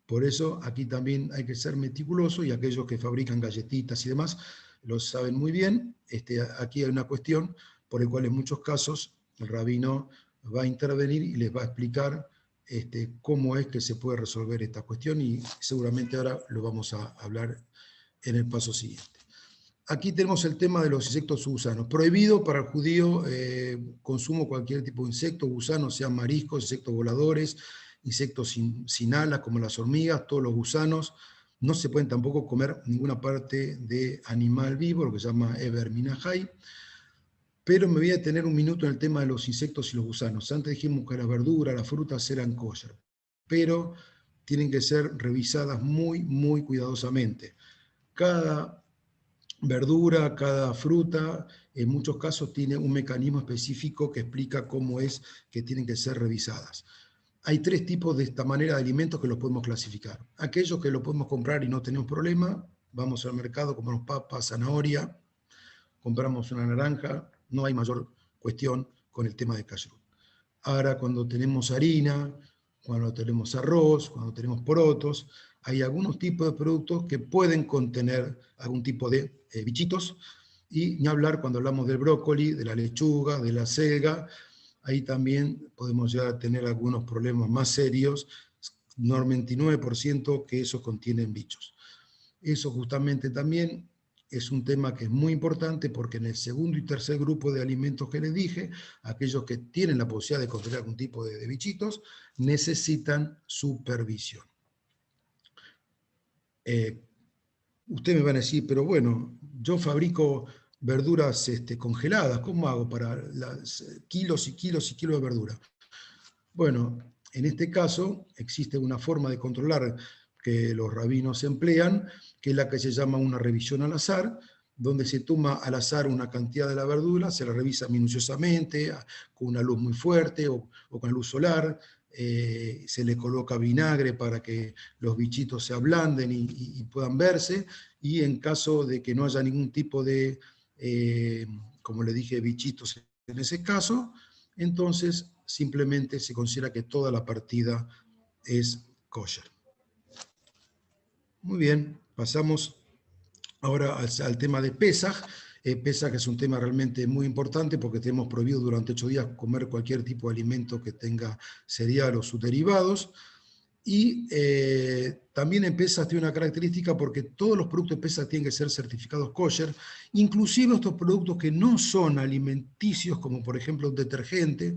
Por eso aquí también hay que ser meticuloso, y aquellos que fabrican galletitas y demás lo saben muy bien. Aquí hay una cuestión por la cual en muchos casos el rabino va a intervenir y les va a explicar cómo es que se puede resolver esta cuestión, y seguramente ahora lo vamos a hablar en el paso siguiente. Aquí tenemos el tema de los insectos gusanos. Prohibido para el judío consumo cualquier tipo de insecto, gusano, sean mariscos, insectos voladores, insectos sin alas como las hormigas, todos los gusanos. No se pueden tampoco comer ninguna parte de animal vivo, lo que se llama Eber Minahai. Pero me voy a detener un minuto en el tema de los insectos y los gusanos. Antes dijimos que las verduras, las frutas eran kosher, pero tienen que ser revisadas muy, muy cuidadosamente. Cada verdura, cada fruta, en muchos casos tiene un mecanismo específico que explica cómo es que tienen que ser revisadas. Hay tres tipos de esta manera de alimentos que los podemos clasificar. Aquellos que lo podemos comprar y no tenemos problema, vamos al mercado, compramos papa, zanahoria, compramos una naranja, no hay mayor cuestión con el tema de kashrut. Ahora, cuando tenemos harina, cuando tenemos arroz, cuando tenemos porotos, hay algunos tipos de productos que pueden contener algún tipo de bichitos, y ni hablar cuando hablamos del brócoli, de la lechuga, de la selga, ahí también podemos ya tener algunos problemas más serios, 99% que esos contienen bichos. Eso justamente también es un tema que es muy importante, porque en el segundo y tercer grupo de alimentos que les dije, aquellos que tienen la posibilidad de contener algún tipo de bichitos, necesitan supervisión. Ustedes me van a decir, pero bueno, yo fabrico verduras congeladas, ¿cómo hago para kilos y kilos y kilos de verdura? Bueno, en este caso existe una forma de controlar que los rabinos emplean, que es la que se llama una revisión al azar, donde se toma al azar una cantidad de la verdura, se la revisa minuciosamente, con una luz muy fuerte o con luz solar, se le coloca vinagre para que los bichitos se ablanden y puedan verse, y en caso de que no haya ningún tipo de, como le dije, bichitos en ese caso, entonces simplemente se considera que toda la partida es kosher. Muy bien, pasamos ahora al tema de Pesaj. Pesach es un tema realmente muy importante porque tenemos prohibido durante 8 días comer cualquier tipo de alimento que tenga cereal o sus derivados. Y también en Pesach tiene una característica porque todos los productos de Pesach tienen que ser certificados kosher, inclusive estos productos que no son alimenticios, como por ejemplo un detergente,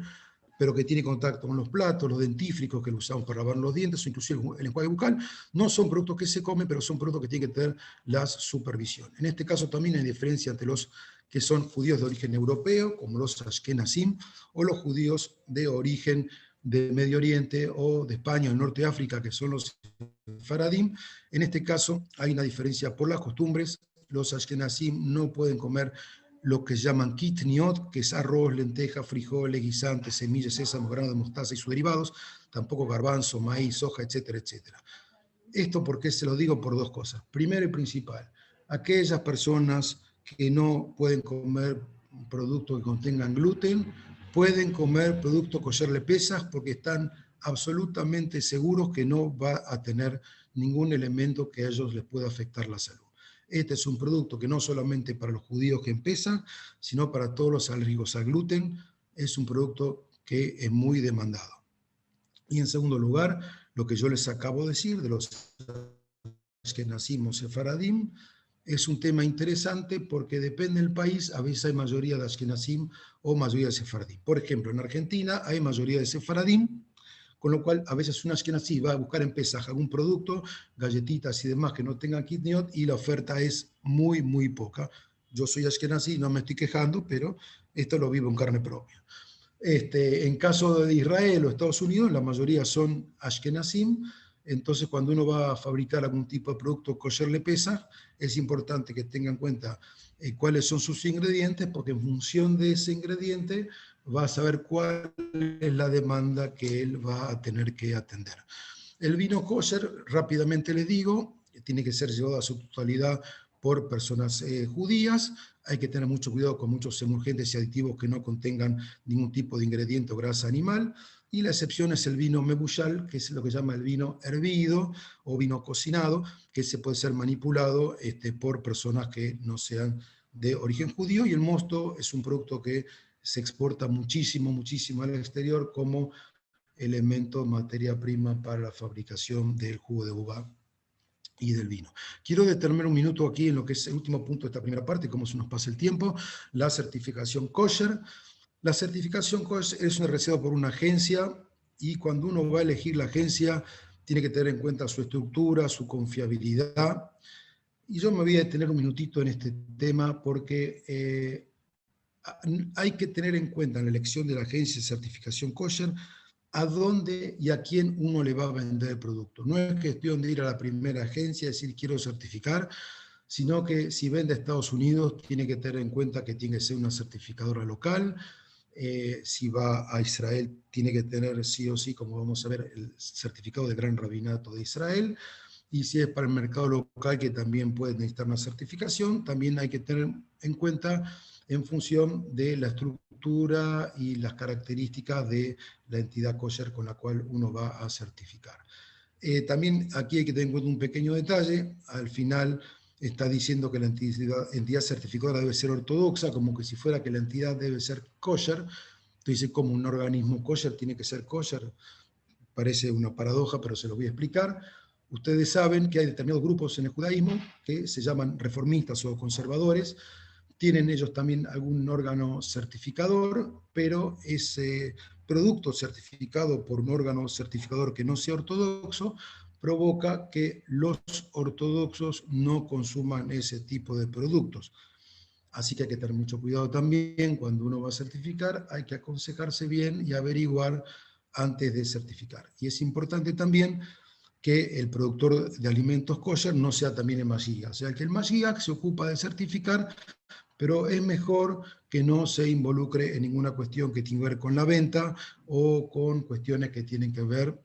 pero que tiene contacto con los platos, los dentífricos que lo usamos para lavar los dientes, o inclusive el enjuague bucal, no son productos que se comen, pero son productos que tienen que tener la supervisión. En este caso también hay diferencia entre los que son judíos de origen europeo, como los Ashkenazim, o los judíos de origen de Medio Oriente o de España o del norte de África, que son los Faradim. En este caso hay una diferencia por las costumbres. Los Ashkenazim no pueden comer lo que llaman kitniot, que es arroz, lentejas, frijoles, guisantes, semillas, sésamo, grano de mostaza y sus derivados, tampoco garbanzo, maíz, soja, etcétera, etcétera. Esto porque se lo digo por dos cosas. Primero y principal, aquellas personas que no pueden comer productos que contengan gluten, pueden comer productos kosher le Pesach porque están absolutamente seguros que no va a tener ningún elemento que a ellos les pueda afectar la salud. Este es un producto que no solamente para los judíos que empiezan, sino para todos los alérgicos al gluten, es un producto que es muy demandado. Y en segundo lugar, lo que yo les acabo de decir de los que nacimos sefaradim, es un tema interesante porque depende del país, a veces hay mayoría de Ashkenazim o mayoría de sefaradim. Por ejemplo, en Argentina hay mayoría de sefaradim, con lo cual a veces un Ashkenazí va a buscar en Pesaj algún producto, galletitas y demás que no tengan kitniot, y la oferta es muy, muy poca. Yo soy Ashkenazí, no me estoy quejando, pero esto lo vivo en carne propia. En caso de Israel o Estados Unidos, la mayoría son Ashkenazim. Entonces, cuando uno va a fabricar algún tipo de producto kosher le Pesaj, es importante que tenga en cuenta cuáles son sus ingredientes, porque en función de ese ingrediente va a saber cuál es la demanda que él va a tener que atender. El vino kosher, rápidamente les digo, tiene que ser llevado a su totalidad por personas judías. Hay que tener mucho cuidado con muchos emulgentes y aditivos que no contengan ningún tipo de ingrediente o grasa animal. Y la excepción es el vino mebushal, que es lo que se llama el vino hervido o vino cocinado, que se puede ser manipulado por personas que no sean de origen judío. Y el mosto es un producto que se exporta muchísimo, muchísimo al exterior como elemento, materia prima para la fabricación del jugo de uva y del vino. Quiero detenerme un minuto aquí en lo que es el último punto de esta primera parte, cómo se nos pasa el tiempo, la certificación kosher. La certificación kosher es realizada por una agencia y cuando uno va a elegir la agencia tiene que tener en cuenta su estructura, su confiabilidad. Y yo me voy a detener un minutito en este tema porque hay que tener en cuenta en la elección de la agencia de certificación kosher a dónde y a quién uno le va a vender el producto. No es cuestión de ir a la primera agencia y decir quiero certificar, sino que si vende a Estados Unidos tiene que tener en cuenta que tiene que ser una certificadora local. Si va a Israel tiene que tener sí o sí, como vamos a ver, el certificado de Gran Rabinato de Israel. Y si es para el mercado local, que también puede necesitar una certificación, también hay que tener en cuenta en función de la estructura y las características de la entidad kosher con la cual uno va a certificar. También aquí hay que tener en cuenta un pequeño detalle. Al final está diciendo que la entidad certificadora debe ser ortodoxa, como que si fuera que la entidad debe ser kosher. Entonces, como un organismo kosher tiene que ser kosher. Parece una paradoja, pero se lo voy a explicar. Ustedes saben que hay determinados grupos en el judaísmo que se llaman reformistas o conservadores. Tienen ellos también algún órgano certificador, pero ese producto certificado por un órgano certificador que no sea ortodoxo provoca que los ortodoxos no consuman ese tipo de productos. Así que hay que tener mucho cuidado también cuando uno va a certificar, hay que aconsejarse bien y averiguar antes de certificar. Y es importante también que el productor de alimentos kosher no sea también el Mashiach. O sea, que el Mashiach se ocupa de certificar, pero es mejor que no se involucre en ninguna cuestión que tenga que ver con la venta o con cuestiones que tienen que ver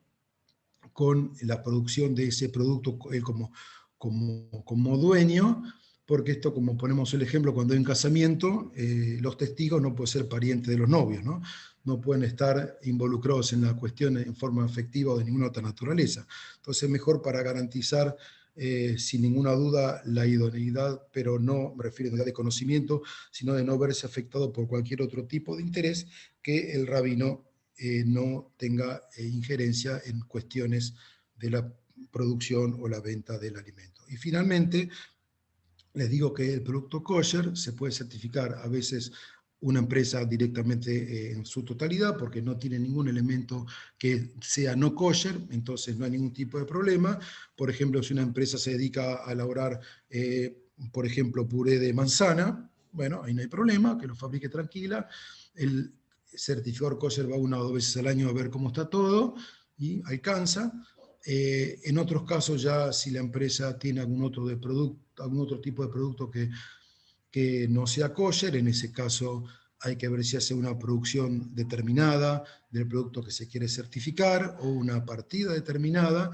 con la producción de ese producto él como dueño, porque esto, como ponemos el ejemplo, cuando hay un casamiento, los testigos no pueden ser parientes de los novios, ¿no? No pueden estar involucrados en la cuestión en forma afectiva o de ninguna otra naturaleza. Entonces, mejor para garantizar sin ninguna duda la idoneidad, pero no me refiero a idoneidad de conocimiento, sino de no verse afectado por cualquier otro tipo de interés, que el rabino no tenga injerencia en cuestiones de la producción o la venta del alimento. Y finalmente, les digo que el producto kosher se puede certificar a veces una empresa directamente en su totalidad, porque no tiene ningún elemento que sea no kosher, entonces no hay ningún tipo de problema. Por ejemplo, si una empresa se dedica a elaborar, por ejemplo, puré de manzana, bueno, ahí no hay problema, que lo fabrique tranquila. El certificador kosher va 1 o 2 veces al año a ver cómo está todo y alcanza. En otros casos ya si la empresa tiene algún otro tipo de producto que no sea kosher, en ese caso hay que ver si hace una producción determinada del producto que se quiere certificar o una partida determinada,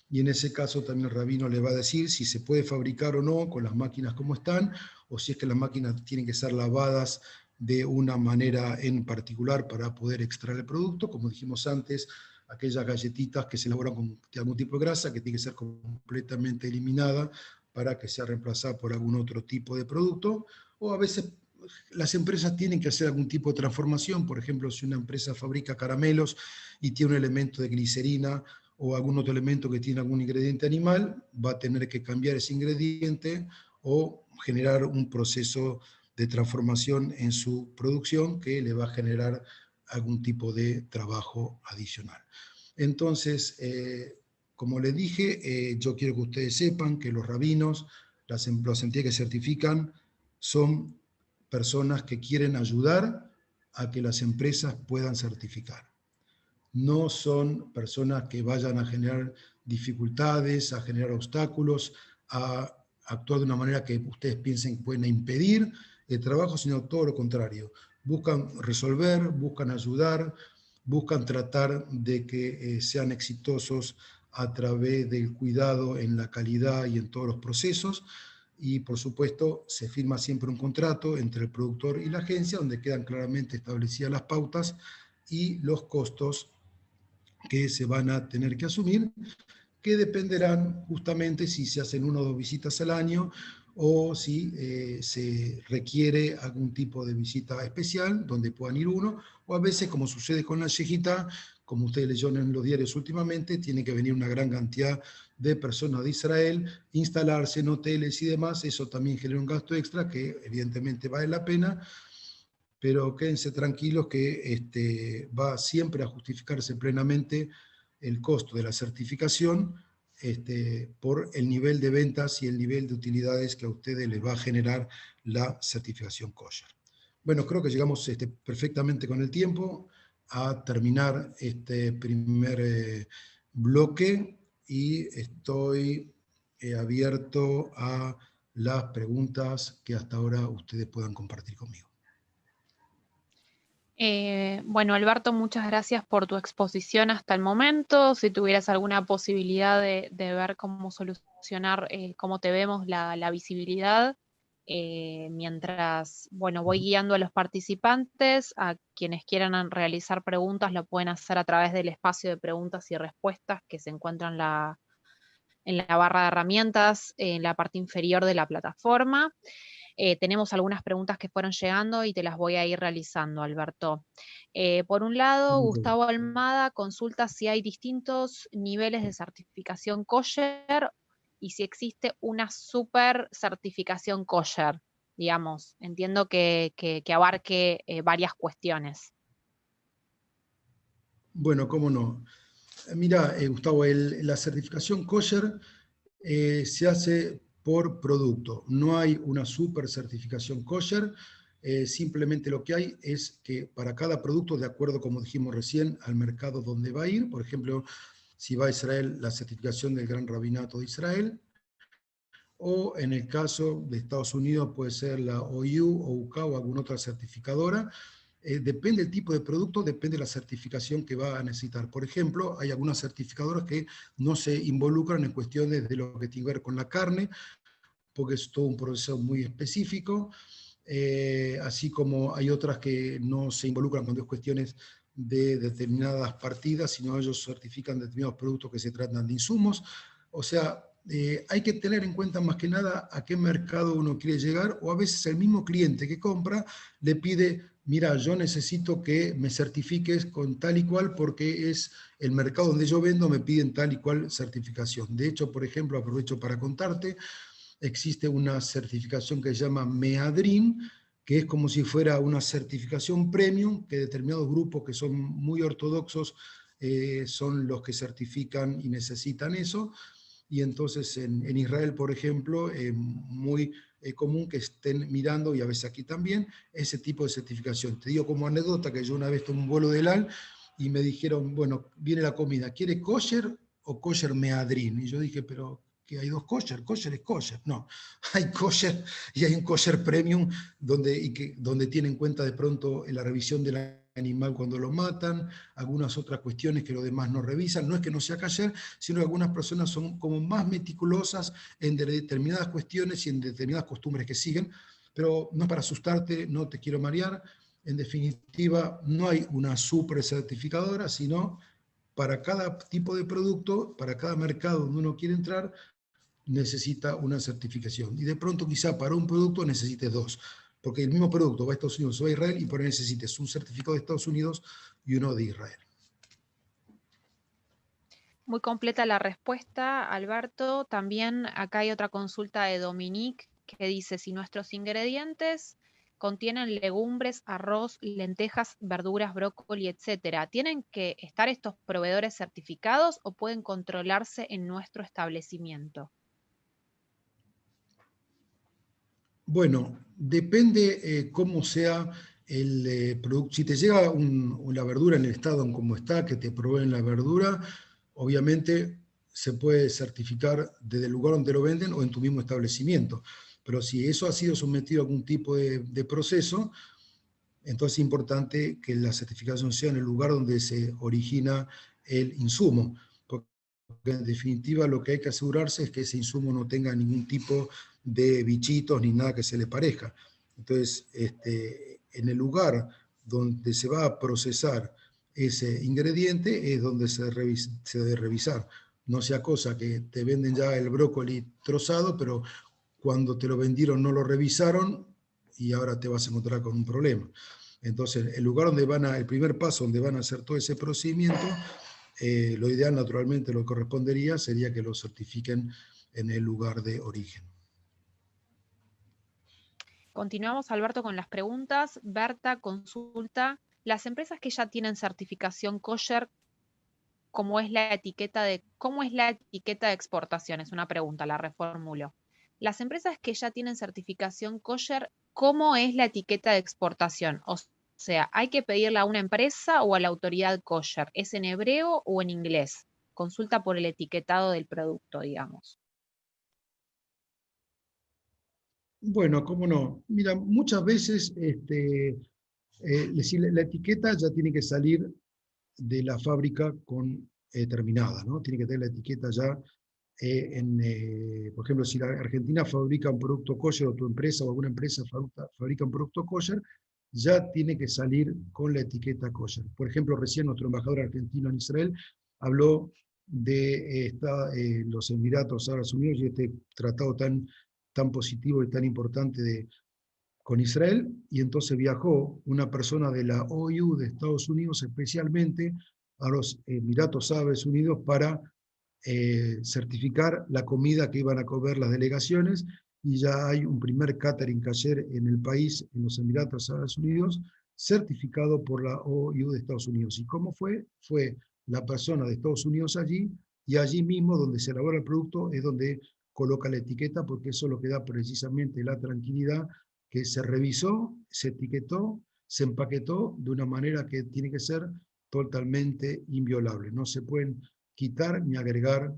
y en ese caso también el rabino le va a decir si se puede fabricar o no con las máquinas como están, o si es que las máquinas tienen que ser lavadas de una manera en particular para poder extraer el producto. Como dijimos antes, aquellas galletitas que se elaboran con algún tipo de grasa que tiene que ser completamente eliminada para que sea reemplazada por algún otro tipo de producto, o a veces las empresas tienen que hacer algún tipo de transformación. Por ejemplo, si una empresa fabrica caramelos y tiene un elemento de glicerina o algún otro elemento que tiene algún ingrediente animal, va a tener que cambiar ese ingrediente o generar un proceso de transformación en su producción que le va a generar algún tipo de trabajo adicional. Entonces, como les dije, yo quiero que ustedes sepan que los rabinos, las entidades que certifican, son personas que quieren ayudar a que las empresas puedan certificar. No son personas que vayan a generar dificultades, a generar obstáculos, a actuar de una manera que ustedes piensen que pueden impedir el trabajo, sino todo lo contrario. Buscan resolver, buscan ayudar, buscan tratar de que sean exitosos a través del cuidado en la calidad y en todos los procesos. Y por supuesto se firma siempre un contrato entre el productor y la agencia donde quedan claramente establecidas las pautas y los costos que se van a tener que asumir, que dependerán justamente si se hacen 1 o 2 visitas al año o si se requiere algún tipo de visita especial donde puedan ir uno, o a veces, como sucede con la Shejitá, como ustedes leyeron en los diarios últimamente, tiene que venir una gran cantidad de personas de Israel, instalarse en hoteles y demás. Eso también genera un gasto extra que evidentemente vale la pena, pero quédense tranquilos que va siempre a justificarse plenamente el costo de la certificación por el nivel de ventas y el nivel de utilidades que a ustedes les va a generar la certificación kosher. Bueno, creo que llegamos perfectamente con el tiempo a terminar este primer bloque y estoy abierto a las preguntas que hasta ahora ustedes puedan compartir conmigo. Bueno, Alberto, muchas gracias por tu exposición hasta el momento. Si tuvieras alguna posibilidad de ver cómo solucionar, cómo te vemos la visibilidad, mientras, bueno, voy guiando a los participantes, a quienes quieran realizar preguntas, lo pueden hacer a través del espacio de preguntas y respuestas que se encuentra en la barra de herramientas, en la parte inferior de la plataforma. Tenemos algunas preguntas que fueron llegando y te las voy a ir realizando, Alberto. Por un lado, Gustavo Almada consulta si hay distintos niveles de certificación kosher y si existe una super certificación kosher, digamos. Entiendo que abarque varias cuestiones. Bueno, cómo no. Mira, Gustavo, la certificación kosher se hace por producto. No hay una super certificación kosher. Simplemente lo que hay es que para cada producto, de acuerdo, como dijimos recién, al mercado donde va a ir, por ejemplo, si va a Israel, la certificación del Gran Rabinato de Israel, o en el caso de Estados Unidos puede ser la OU o UCA o alguna otra certificadora. Depende del tipo de producto, depende de la certificación que va a necesitar. Por ejemplo, hay algunas certificadoras que no se involucran en cuestiones de lo que tiene que ver con la carne, porque es todo un proceso muy específico, así como hay otras que no se involucran con cuestiones de determinadas partidas, sino ellos certifican determinados productos que se tratan de insumos. O sea, hay que tener en cuenta más que nada a qué mercado uno quiere llegar, o a veces el mismo cliente que compra le pide, mira, yo necesito que me certifiques con tal y cual porque es el mercado donde yo vendo, me piden tal y cual certificación. De hecho, por ejemplo, aprovecho para contarte, existe una certificación que se llama MEADRIN, que es como si fuera una certificación premium, que determinados grupos que son muy ortodoxos son los que certifican y necesitan eso. Y entonces en Israel, por ejemplo, es muy común que estén mirando, y a veces aquí también, ese tipo de certificación. Te digo como anécdota que yo una vez tomé un vuelo de LAL y me dijeron, bueno, viene la comida, ¿quiere kosher o kosher meadrín? Y yo dije, pero que hay dos kosher es kosher. No, hay kosher y hay un kosher premium donde tiene en cuenta de pronto la revisión del animal cuando lo matan, algunas otras cuestiones que los demás no revisan. No es que no sea kosher, sino que algunas personas son como más meticulosas en determinadas cuestiones y en determinadas costumbres que siguen, pero no es para asustarte, no te quiero marear. En definitiva, no hay una super certificadora, sino para cada tipo de producto, para cada mercado donde uno quiere entrar, necesita una certificación. Y de pronto quizá para un producto necesites dos, porque el mismo producto va a Estados Unidos o a Israel y por ahí necesites un certificado de Estados Unidos y uno de Israel. Muy completa la respuesta, Alberto. También acá hay otra consulta de Dominique que dice, si nuestros ingredientes contienen legumbres, arroz, lentejas, verduras, brócoli, etcétera, ¿tienen que estar estos proveedores certificados o pueden controlarse en nuestro establecimiento? Bueno, depende cómo sea el producto. Si te llega la verdura en el estado en cómo está, que te proveen la verdura, obviamente se puede certificar desde el lugar donde lo venden o en tu mismo establecimiento. Pero si eso ha sido sometido a algún tipo de proceso, entonces es importante que la certificación sea en el lugar donde se origina el insumo, porque en definitiva lo que hay que asegurarse es que ese insumo no tenga ningún tipo de bichitos ni nada que se le parezca. Entonces, en el lugar donde se va a procesar ese ingrediente es donde se debe revisar. No sea cosa que te venden ya el brócoli trozado, pero cuando te lo vendieron no lo revisaron y ahora te vas a encontrar con un problema. Entonces, el lugar donde el primer paso donde van a hacer todo ese procedimiento, lo ideal naturalmente lo que correspondería sería que lo certifiquen en el lugar de origen. Continuamos, Alberto, con las preguntas. Berta consulta, las empresas que ya tienen certificación kosher, ¿cómo es la etiqueta de exportación? Es una pregunta, la reformulo. Las empresas que ya tienen certificación kosher, ¿cómo es la etiqueta de exportación? O sea, ¿hay que pedirla a una empresa o a la autoridad kosher? ¿Es en hebreo o en inglés? Consulta por el etiquetado del producto, digamos. Bueno, cómo no. Mira, muchas veces la etiqueta ya tiene que salir de la fábrica terminada, ¿no? Tiene que tener la etiqueta ya por ejemplo, si la Argentina fabrica un producto kosher o tu empresa o alguna empresa fabrica un producto kosher, ya tiene que salir con la etiqueta kosher. Por ejemplo, recién nuestro embajador argentino en Israel habló de los Emiratos Árabes Unidos y este tratado tan positivo y tan importante con Israel, y entonces viajó una persona de la OIU de Estados Unidos especialmente a los Emiratos Árabes Unidos para certificar la comida que iban a comer las delegaciones, y ya hay un primer catering kasher en el país, en los Emiratos Árabes Unidos, certificado por la OIU de Estados Unidos. ¿Y cómo fue? Fue la persona de Estados Unidos allí, y allí mismo donde se elabora el producto es donde coloca la etiqueta, porque eso es lo que da precisamente la tranquilidad, que se revisó, se etiquetó, se empaquetó de una manera que tiene que ser totalmente inviolable. No se pueden quitar ni agregar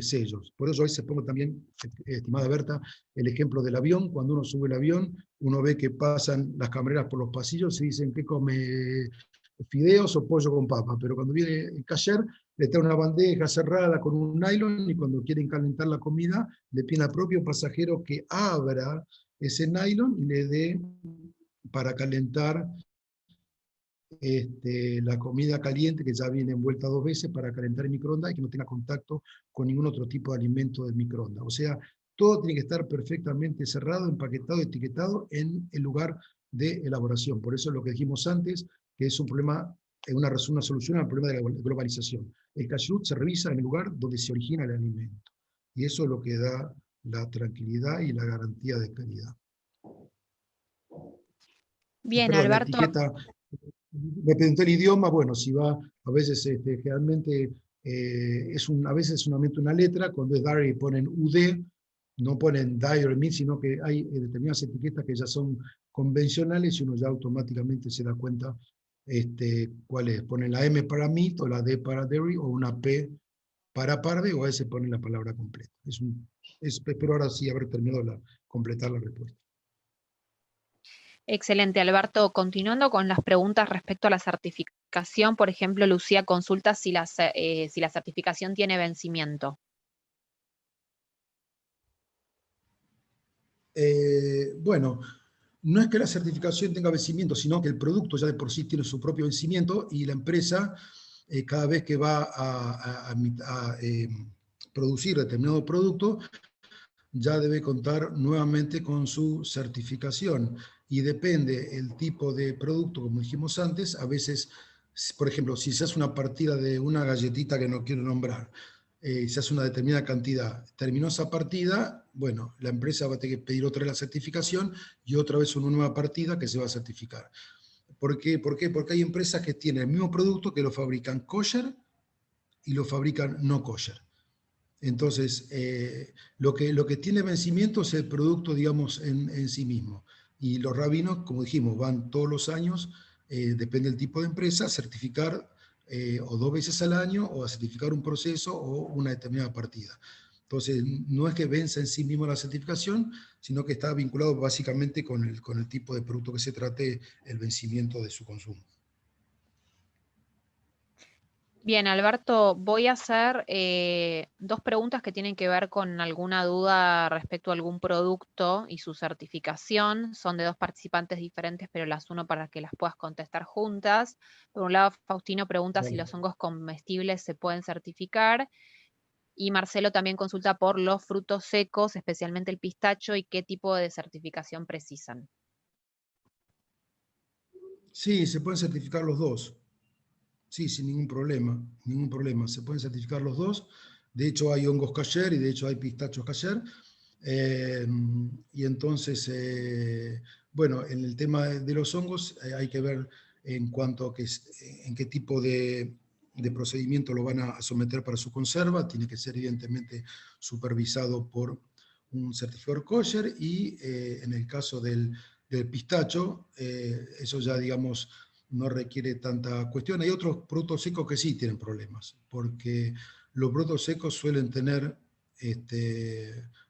sellos. Por eso a veces pongo también, estimada Berta, el ejemplo del avión. Cuando uno sube el avión, uno ve que pasan las camareras por los pasillos y dicen que come fideos o pollo con papa, pero cuando viene el cashier le trae una bandeja cerrada con un nylon, y cuando quieren calentar la comida le piden al propio pasajero que abra ese nylon y le dé para calentar la comida caliente que ya viene envuelta 2 veces para calentar en microondas y que no tenga contacto con ningún otro tipo de alimento del microondas. O sea, todo tiene que estar perfectamente cerrado, empaquetado, etiquetado en el lugar de elaboración. Por eso es lo que dijimos antes, que es un problema, una solución al problema de la globalización. El kashrut se revisa en el lugar donde se origina el alimento. Y eso es lo que da la tranquilidad y la garantía de calidad. Bien, Perdón, la Alberto. etiqueta, me preguntó el idioma, bueno, si va, a veces generalmente a veces solamente una letra, cuando es dairy ponen UD, no ponen dairy meat, sino que hay determinadas etiquetas que ya son convencionales y uno ya automáticamente se da cuenta cuáles, ponen la M para meat, o la D para dairy, o una P para parde, o a veces ponen la palabra completa. Espero ahora sí haber terminado completar la respuesta. Excelente, Alberto. Continuando con las preguntas respecto a la certificación, por ejemplo, Lucía consulta si la certificación tiene vencimiento. Bueno, no es que la certificación tenga vencimiento, sino que el producto ya de por sí tiene su propio vencimiento y la empresa, cada vez que va a producir determinado producto, ya debe contar nuevamente con su certificación. Y depende el tipo de producto, como dijimos antes, a veces, por ejemplo, si se hace una partida de una galletita que no quiero nombrar, se hace una determinada cantidad, terminó esa partida, bueno, la empresa va a tener que pedir otra vez la certificación y otra vez una nueva partida que se va a certificar. ¿Por qué? Porque hay empresas que tienen el mismo producto que lo fabrican kosher y lo fabrican no kosher. Entonces, lo que tiene vencimiento es el producto, digamos, en sí mismo. Y los rabinos, como dijimos, van todos los años, depende del tipo de empresa, a certificar o 2 veces al año, o a certificar un proceso o una determinada partida. Entonces, no es que venza en sí mismo la certificación, sino que está vinculado básicamente con el tipo de producto que se trate, el vencimiento de su consumo. Bien, Alberto, voy a hacer 2 preguntas que tienen que ver con alguna duda respecto a algún producto y su certificación. Son de 2 participantes diferentes, pero las uno para que las puedas contestar juntas. Por un lado, Faustino pregunta si los hongos comestibles se pueden certificar. Y Marcelo también consulta por los frutos secos, especialmente el pistacho, y qué tipo de certificación precisan. Sí, se pueden certificar los dos. Sí, sin ningún problema, ningún problema. Se pueden certificar los dos. De hecho, hay hongos kasher y de hecho hay pistachos kasher. Y entonces, bueno, en el tema de los hongos hay que ver en cuanto a en qué tipo de procedimiento lo van a someter para su conserva. Tiene que ser evidentemente supervisado por un certificador kosher y en el caso del pistacho, eso ya digamos no requiere tanta cuestión. Hay otros frutos secos que sí tienen problemas, porque los frutos secos suelen tener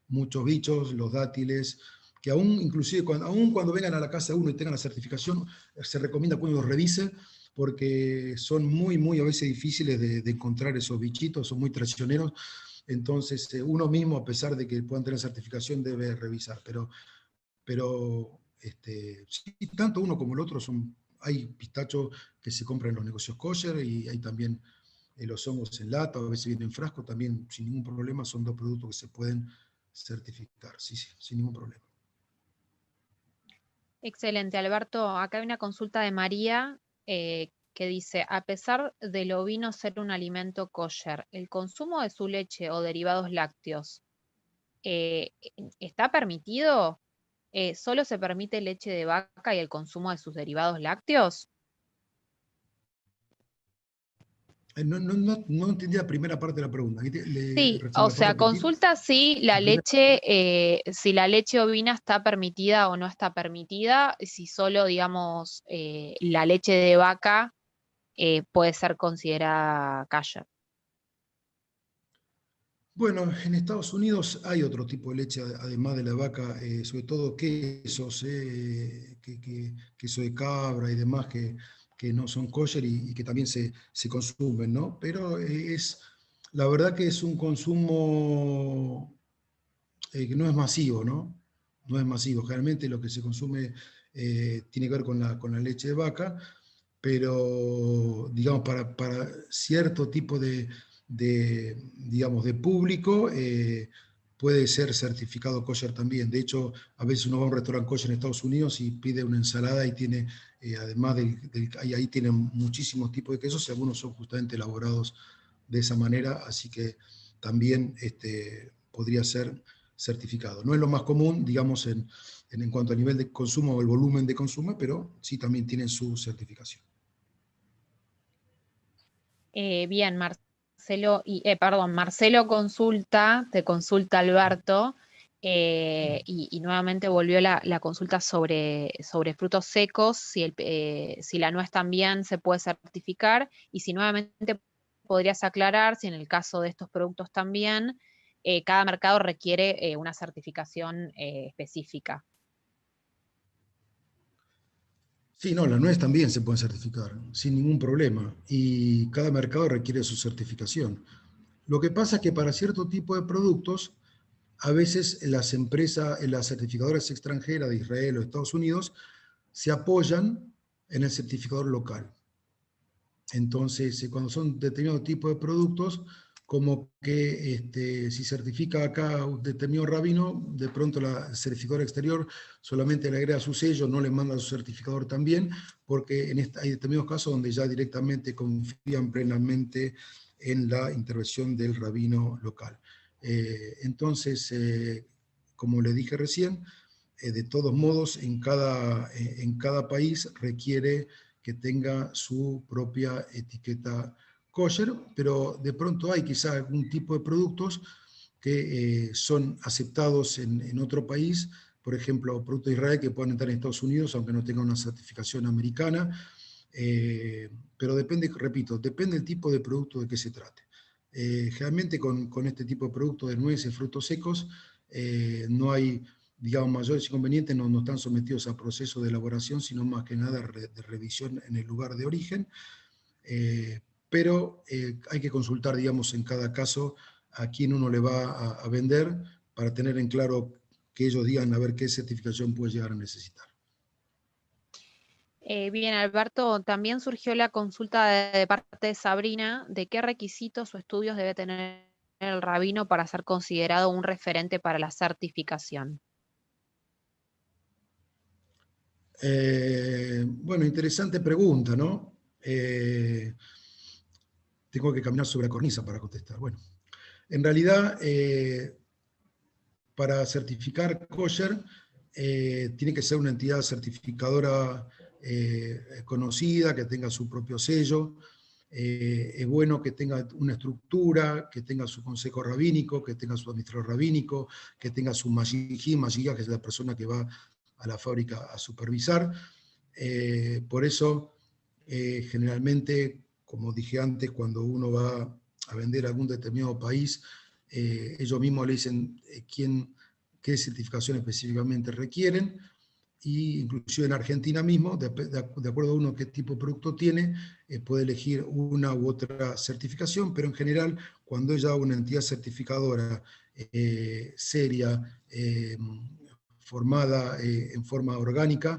muchos bichos, los dátiles, que inclusive cuando vengan a la casa de uno y tengan la certificación, se recomienda que uno los revise, porque son muy a veces difíciles de encontrar esos bichitos, son muy traicioneros. Entonces, uno mismo, a pesar de que puedan tener certificación, debe revisar. Pero sí, tanto uno como el otro hay pistachos que se compran en los negocios kosher y hay también los hongos en lata, a veces vienen en frasco, también sin ningún problema, son 2 productos que se pueden certificar, sí, sin ningún problema. Excelente, Alberto. Acá hay una consulta de María que dice, a pesar del ovino ser un alimento kosher, ¿el consumo de su leche o derivados lácteos está permitido? ¿Solo se permite leche de vaca y el consumo de sus derivados lácteos? No entendí la primera parte de la pregunta. Sí, ¿Me o la puede sea, repetir? consulta si la leche ovina está permitida o no está permitida, si solo, digamos, la leche de vaca puede ser considerada kosher. Bueno, en Estados Unidos hay otro tipo de leche, además de la vaca, sobre todo quesos, queso de cabra y demás que no son kosher y que también se consumen, ¿no? Pero la verdad que es un consumo que no es masivo, ¿no? No es masivo. Generalmente lo que se consume tiene que ver con la leche de vaca. pero digamos, para cierto tipo digamos, de público, puede ser certificado kosher también. De hecho, a veces uno va a un restaurante kosher en Estados Unidos y pide una ensalada y tiene, además ahí tienen muchísimos tipos de quesos y algunos son justamente elaborados de esa manera, así que también podría ser certificado. No es lo más común, digamos, en cuanto a nivel de consumo o el volumen de consumo, pero sí también tienen su certificación. Bien, Marcelo, perdón, Marcelo te consulta Alberto, y nuevamente volvió la consulta sobre frutos secos, si la nuez también se puede certificar, y si nuevamente podrías aclarar si en el caso de estos productos también, cada mercado requiere una certificación específica. Sí, no, la nuez también se puede certificar sin ningún problema y cada mercado requiere su certificación. Lo que pasa es que para cierto tipo de productos, a veces las empresas, las certificadoras extranjeras de Israel o Estados Unidos se apoyan en el certificador local. Entonces, cuando son determinados tipos de productos, como que si certifica acá un determinado rabino, de pronto el certificador exterior solamente le agrega su sello, no le manda su certificador también, porque hay determinados casos donde ya directamente confían plenamente en la intervención del rabino local. Entonces, como le dije recién, de todos modos, en cada país requiere que tenga su propia etiqueta kosher, pero de pronto hay quizá algún tipo de productos que son aceptados en otro país, por ejemplo, productos de Israel que puedan entrar en Estados Unidos, aunque no tengan una certificación americana, pero depende, repito, depende del tipo de producto de que se trate. Generalmente con este tipo de productos de nueces, frutos secos, no hay, digamos, mayores inconvenientes, no están sometidos a proceso de elaboración, sino más que nada de revisión en el lugar de origen, pero hay que consultar, digamos, en cada caso a quién uno le va a vender para tener en claro que ellos digan a ver qué certificación puede llegar a necesitar. Bien, Alberto, también surgió la consulta de parte de Sabrina de qué requisitos o estudios debe tener el rabino para ser considerado un referente para la certificación. Bueno, interesante pregunta, ¿no? Tengo que caminar sobre la cornisa para contestar. Bueno, en realidad, para certificar kosher, tiene que ser una entidad certificadora conocida, que tenga su propio sello. Es bueno que tenga una estructura, que tenga su consejo rabínico, que tenga su administrador rabínico, que tenga su mashgiach, que es la persona que va a la fábrica a supervisar. Por eso, generalmente, como dije antes, cuando uno va a vender a algún determinado país, ellos mismos le dicen qué certificación específicamente requieren, y inclusive en Argentina mismo, de acuerdo a uno qué tipo de producto tiene, puede elegir una u otra certificación, pero en general, cuando ya una entidad certificadora seria, formada en forma orgánica,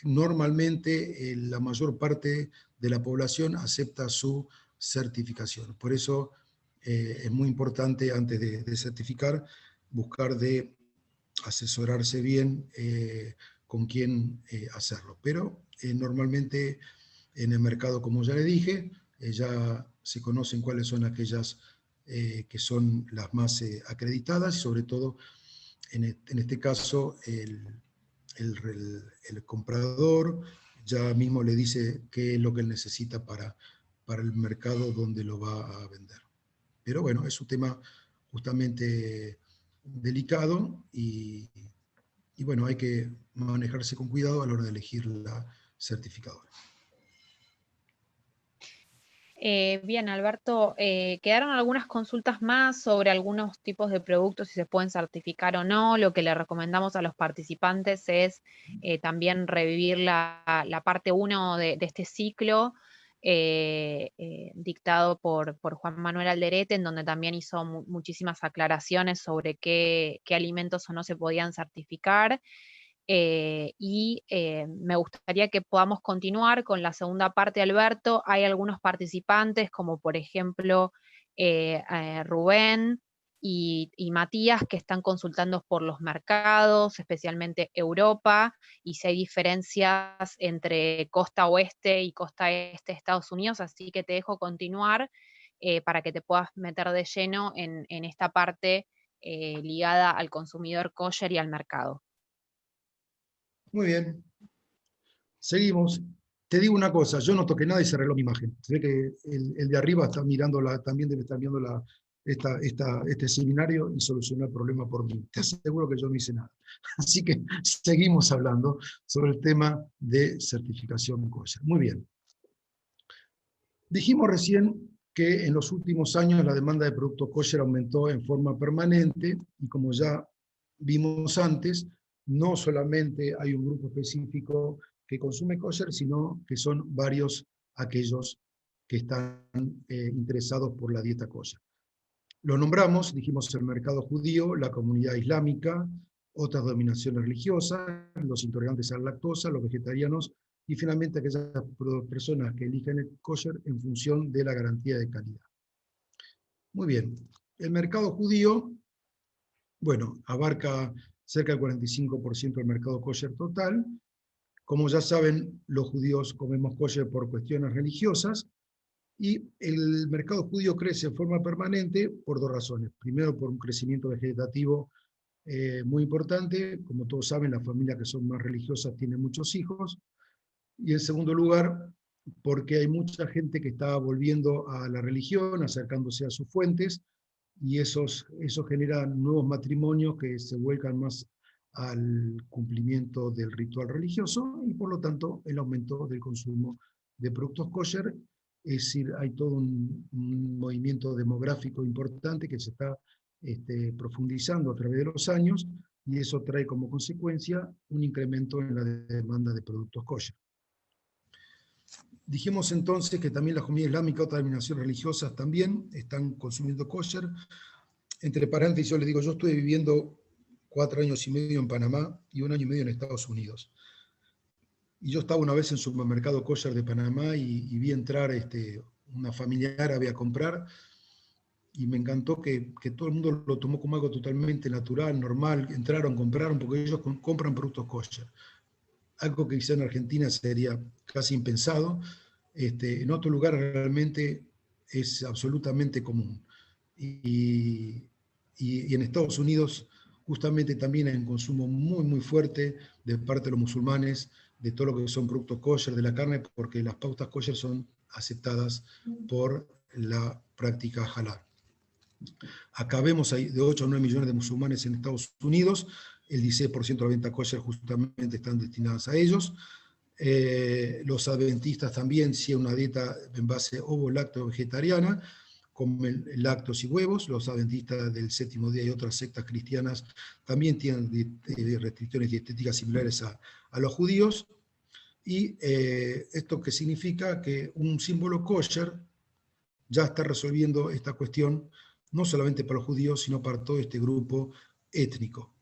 normalmente la mayor parte de la población acepta su certificación. Por eso es muy importante antes de certificar buscar de asesorarse bien con quién hacerlo. Pero normalmente en el mercado, como ya le dije, ya se conocen cuáles son aquellas que son las más acreditadas y sobre todo en este caso el comprador ya mismo le dice qué es lo que él necesita para el mercado donde lo va a vender. Pero bueno, es un tema justamente delicado y bueno, hay que manejarse con cuidado a la hora de elegir la certificadora. Bien, Alberto, quedaron algunas consultas más sobre algunos tipos de productos, si se pueden certificar o no. Lo que le recomendamos a los participantes es también revivir la parte 1 de este ciclo, dictado por Juan Manuel Alderete, en donde también hizo muchísimas aclaraciones sobre qué alimentos o no se podían certificar. Me gustaría que podamos continuar con la segunda parte, Alberto. Hay algunos participantes, como por ejemplo Rubén y Matías, que están consultando por los mercados, especialmente Europa, y si hay diferencias entre costa oeste y costa este de Estados Unidos, así que te dejo continuar para que te puedas meter de lleno en esta parte ligada al consumidor kosher y al mercado. Muy bien. Seguimos. Te digo una cosa, yo no toqué nada y se arregló mi imagen. Se ve que el de arriba está mirando también debe estar viendo este seminario y solucionó el problema por mí. Te aseguro que yo no hice nada. Así que seguimos hablando sobre el tema de certificación kosher. Muy bien. Dijimos recién que en los últimos años la demanda de productos kosher aumentó en forma permanente y como ya vimos antes, no solamente hay un grupo específico que consume kosher, sino que son varios aquellos que están interesados por la dieta kosher. Lo nombramos, dijimos el mercado judío, la comunidad islámica, otras dominaciones religiosas, los intolerantes a la lactosa, los vegetarianos y finalmente aquellas personas que eligen el kosher en función de la garantía de calidad. Muy bien, el mercado judío, bueno, abarca cerca del 45% del mercado kosher total. Como ya saben, los judíos comemos kosher por cuestiones religiosas, y el mercado judío crece en forma permanente por dos razones. Primero, por un crecimiento vegetativo muy importante. Como todos saben, las familias que son más religiosas tienen muchos hijos. Y en segundo lugar, porque hay mucha gente que está volviendo a la religión, acercándose a sus fuentes, y eso genera nuevos matrimonios que se vuelcan más al cumplimiento del ritual religioso, y por lo tanto el aumento del consumo de productos kosher. Es decir, hay todo un movimiento demográfico importante que se está profundizando a través de los años, y eso trae como consecuencia un incremento en la demanda de productos kosher. Dijimos entonces que también la comunidad islámica, otras denominaciones religiosas también están consumiendo kosher. Entre paréntesis, yo les digo, yo estuve viviendo 4 años y medio en Panamá y 1 año y medio en Estados Unidos. Y yo estaba una vez en supermercado kosher de Panamá y vi entrar una familia árabe a comprar, y me encantó que todo el mundo lo tomó como algo totalmente natural, normal. Entraron, compraron, porque ellos compran productos kosher. Algo que quizá en Argentina sería casi impensado. En otro lugar realmente es absolutamente común. Y en Estados Unidos justamente también hay un consumo muy, muy fuerte de parte de los musulmanes de todo lo que son productos kosher, de la carne, porque las pautas kosher son aceptadas por la práctica halal. Acá vemos de 8 a 9 millones de musulmanes en Estados Unidos, el 16% de la venta kosher justamente están destinadas a ellos. Los adventistas también siguen una dieta en base ovo-lácteo-vegetariana, comen lácteos y huevos. Los adventistas del séptimo día y otras sectas cristianas también tienen restricciones dietéticas similares a los judíos. Y esto que significa que un símbolo kosher ya está resolviendo esta cuestión, no solamente para los judíos, sino para todo este grupo étnico.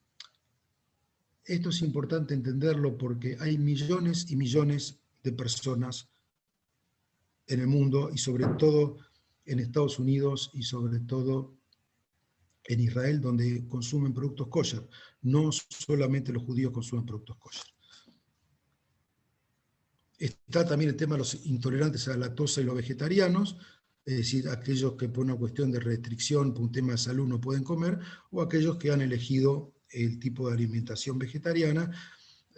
Esto es importante entenderlo porque hay millones y millones de personas en el mundo, y sobre todo en Estados Unidos y sobre todo en Israel, donde consumen productos kosher. No solamente los judíos consumen productos kosher. Está también el tema de los intolerantes a la lactosa y los vegetarianos, es decir, aquellos que por una cuestión de restricción, por un tema de salud no pueden comer, o aquellos que han elegido el tipo de alimentación vegetariana,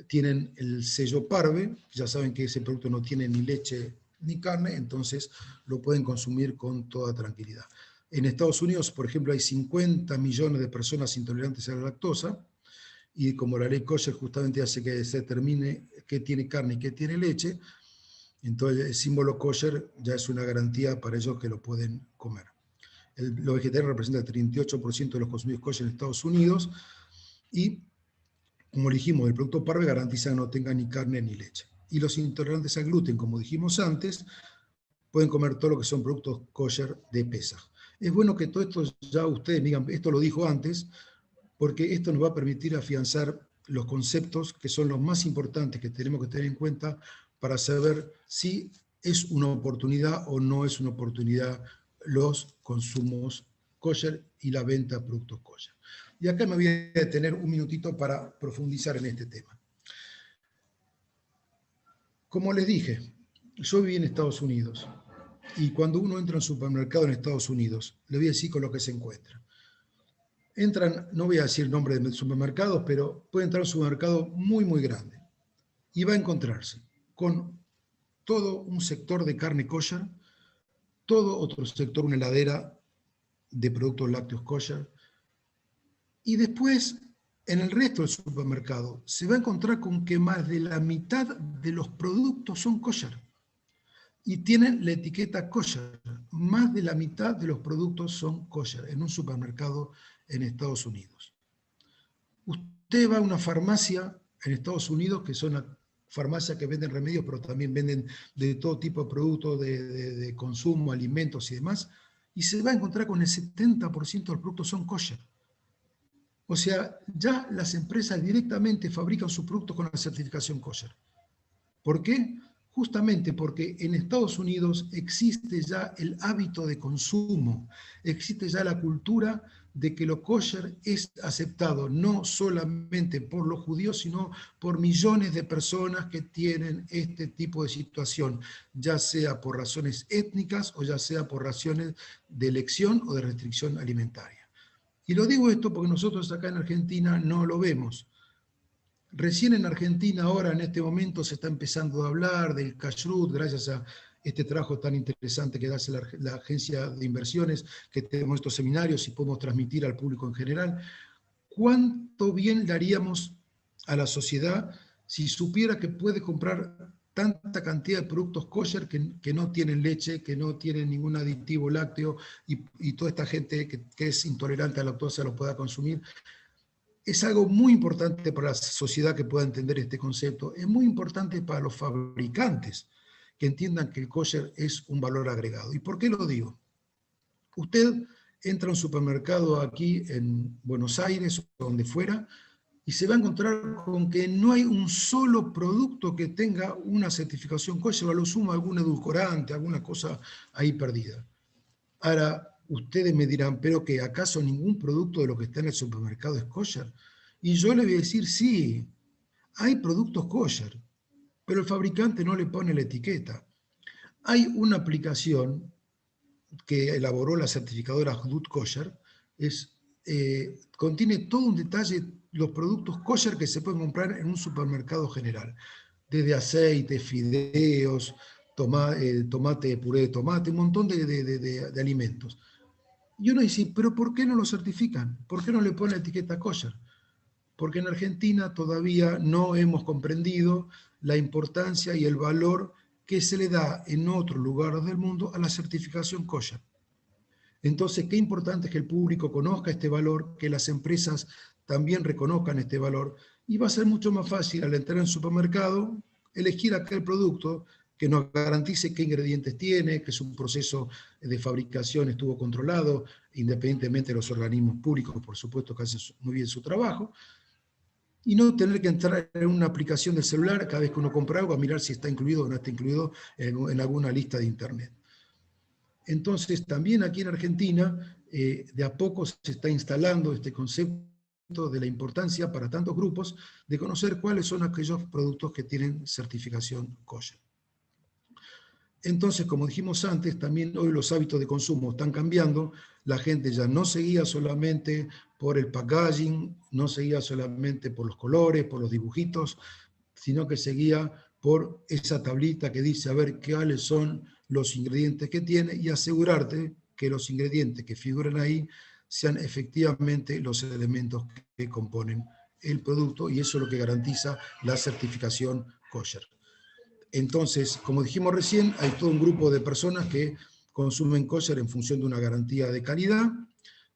tienen el sello Parve, ya saben que ese producto no tiene ni leche ni carne, entonces lo pueden consumir con toda tranquilidad. En Estados Unidos, por ejemplo, hay 50 millones de personas intolerantes a la lactosa, y como la ley kosher justamente hace que se determine qué tiene carne y qué tiene leche, entonces el símbolo kosher ya es una garantía para ellos que lo pueden comer. Los vegetarianos representan el 38% de los consumidos kosher en Estados Unidos, y como dijimos, el producto Parve garantiza que no tenga ni carne ni leche. Y los intolerantes al gluten, como dijimos antes, pueden comer todo lo que son productos kosher de Pesaj. Es bueno que todo esto ya ustedes digan, esto lo dijo antes, porque esto nos va a permitir afianzar los conceptos que son los más importantes que tenemos que tener en cuenta para saber si es una oportunidad o no es una oportunidad los consumos kosher y la venta de productos kosher. Y acá me voy a detener un minutito para profundizar en este tema. Como les dije, yo viví en Estados Unidos y cuando uno entra a un supermercado en Estados Unidos, le voy a decir con lo que se encuentra. Entran, no voy a decir nombre de supermercados, pero puede entrar a un supermercado muy, muy grande y va a encontrarse con todo un sector de carne kosher, todo otro sector, una heladera de productos lácteos kosher, y después, en el resto del supermercado, se va a encontrar con que más de la mitad de los productos son kosher y tienen la etiqueta kosher. Más de la mitad de los productos son kosher en un supermercado en Estados Unidos. Usted va a una farmacia en Estados Unidos, que son las farmacias que venden remedios, pero también venden de todo tipo de productos de consumo, alimentos y demás, y se va a encontrar con el 70% de los productos son kosher. O sea, ya las empresas directamente fabrican sus productos con la certificación kosher. ¿Por qué? Justamente porque en Estados Unidos existe ya el hábito de consumo, existe ya la cultura de que lo kosher es aceptado no solamente por los judíos, sino por millones de personas que tienen este tipo de situación, ya sea por razones étnicas o ya sea por razones de elección o de restricción alimentaria. Y lo digo esto porque nosotros acá en Argentina no lo vemos. Recién en Argentina, ahora en este momento, se está empezando a hablar del kashrut, gracias a este trabajo tan interesante que hace la agencia de inversiones, que tenemos estos seminarios y podemos transmitir al público en general. ¿Cuánto bien le haríamos a la sociedad si supiera que puede comprar tanta cantidad de productos kosher que no tienen leche, que no tienen ningún aditivo lácteo y toda esta gente que es intolerante a la lactosa lo pueda consumir? Es algo muy importante para la sociedad que pueda entender este concepto. Es muy importante para los fabricantes que entiendan que el kosher es un valor agregado. ¿Y por qué lo digo? Usted entra a un supermercado aquí en Buenos Aires o donde fuera y se va a encontrar con que no hay un solo producto que tenga una certificación kosher, o a lo sumo algún edulcorante, alguna cosa ahí perdida. Ahora, ustedes me dirán, ¿pero que acaso ningún producto de lo que está en el supermercado es kosher? Y yo le voy a decir, sí, hay productos kosher, pero el fabricante no le pone la etiqueta. Hay una aplicación que elaboró la certificadora Hudud Kosher, contiene todo un detalle, los productos kosher que se pueden comprar en un supermercado general, desde aceite, fideos, tomate, puré de tomate, un montón de alimentos. Y uno dice, ¿pero por qué no lo certifican? ¿Por qué no le ponen la etiqueta kosher? Porque en Argentina todavía no hemos comprendido la importancia y el valor que se le da en otros lugares del mundo a la certificación kosher. Entonces, qué importante es que el público conozca este valor, que las empresas también reconozcan este valor, y va a ser mucho más fácil al entrar en el supermercado elegir aquel producto que nos garantice qué ingredientes tiene, que su proceso de fabricación estuvo controlado, independientemente de los organismos públicos, por supuesto que hacen muy bien su trabajo, y no tener que entrar en una aplicación del celular cada vez que uno compra algo a mirar si está incluido o no está incluido en alguna lista de internet. Entonces, también aquí en Argentina, de a poco se está instalando este concepto de la importancia para tantos grupos de conocer cuáles son aquellos productos que tienen certificación kosher. Entonces, como dijimos antes, también hoy los hábitos de consumo están cambiando. La gente ya no se guía solamente por el packaging, no se guía solamente por los colores, por los dibujitos, sino que se guía por esa tablita que dice a ver cuáles son los ingredientes que tiene y asegurarte que los ingredientes que figuran ahí sean efectivamente los elementos que componen el producto, y eso es lo que garantiza la certificación kosher. Entonces, como dijimos recién, hay todo un grupo de personas que consumen kosher en función de una garantía de calidad,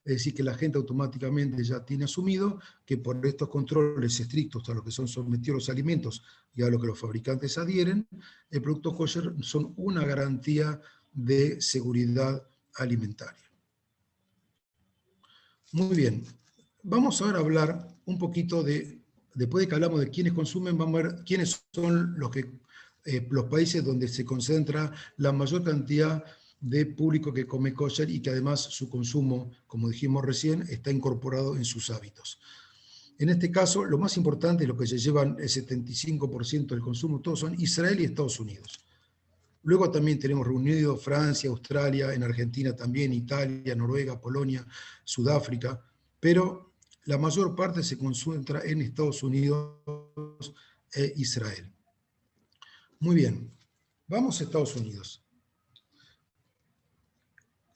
es decir, que la gente automáticamente ya tiene asumido que por estos controles estrictos a los que son sometidos los alimentos y a lo que los fabricantes adhieren, el producto kosher son una garantía de seguridad alimentaria. Muy bien, vamos ahora a hablar un poquito de después de que hablamos de quiénes consumen, vamos a ver quiénes son los países donde se concentra la mayor cantidad de público que come kosher y que además su consumo, como dijimos recién, está incorporado en sus hábitos. En este caso, lo más importante, lo que se llevan el 75% del consumo, todos son Israel y Estados Unidos. Luego también tenemos Reino Unido, Francia, Australia, en Argentina también, Italia, Noruega, Polonia, Sudáfrica, pero la mayor parte se concentra en Estados Unidos e Israel. Muy bien, vamos a Estados Unidos.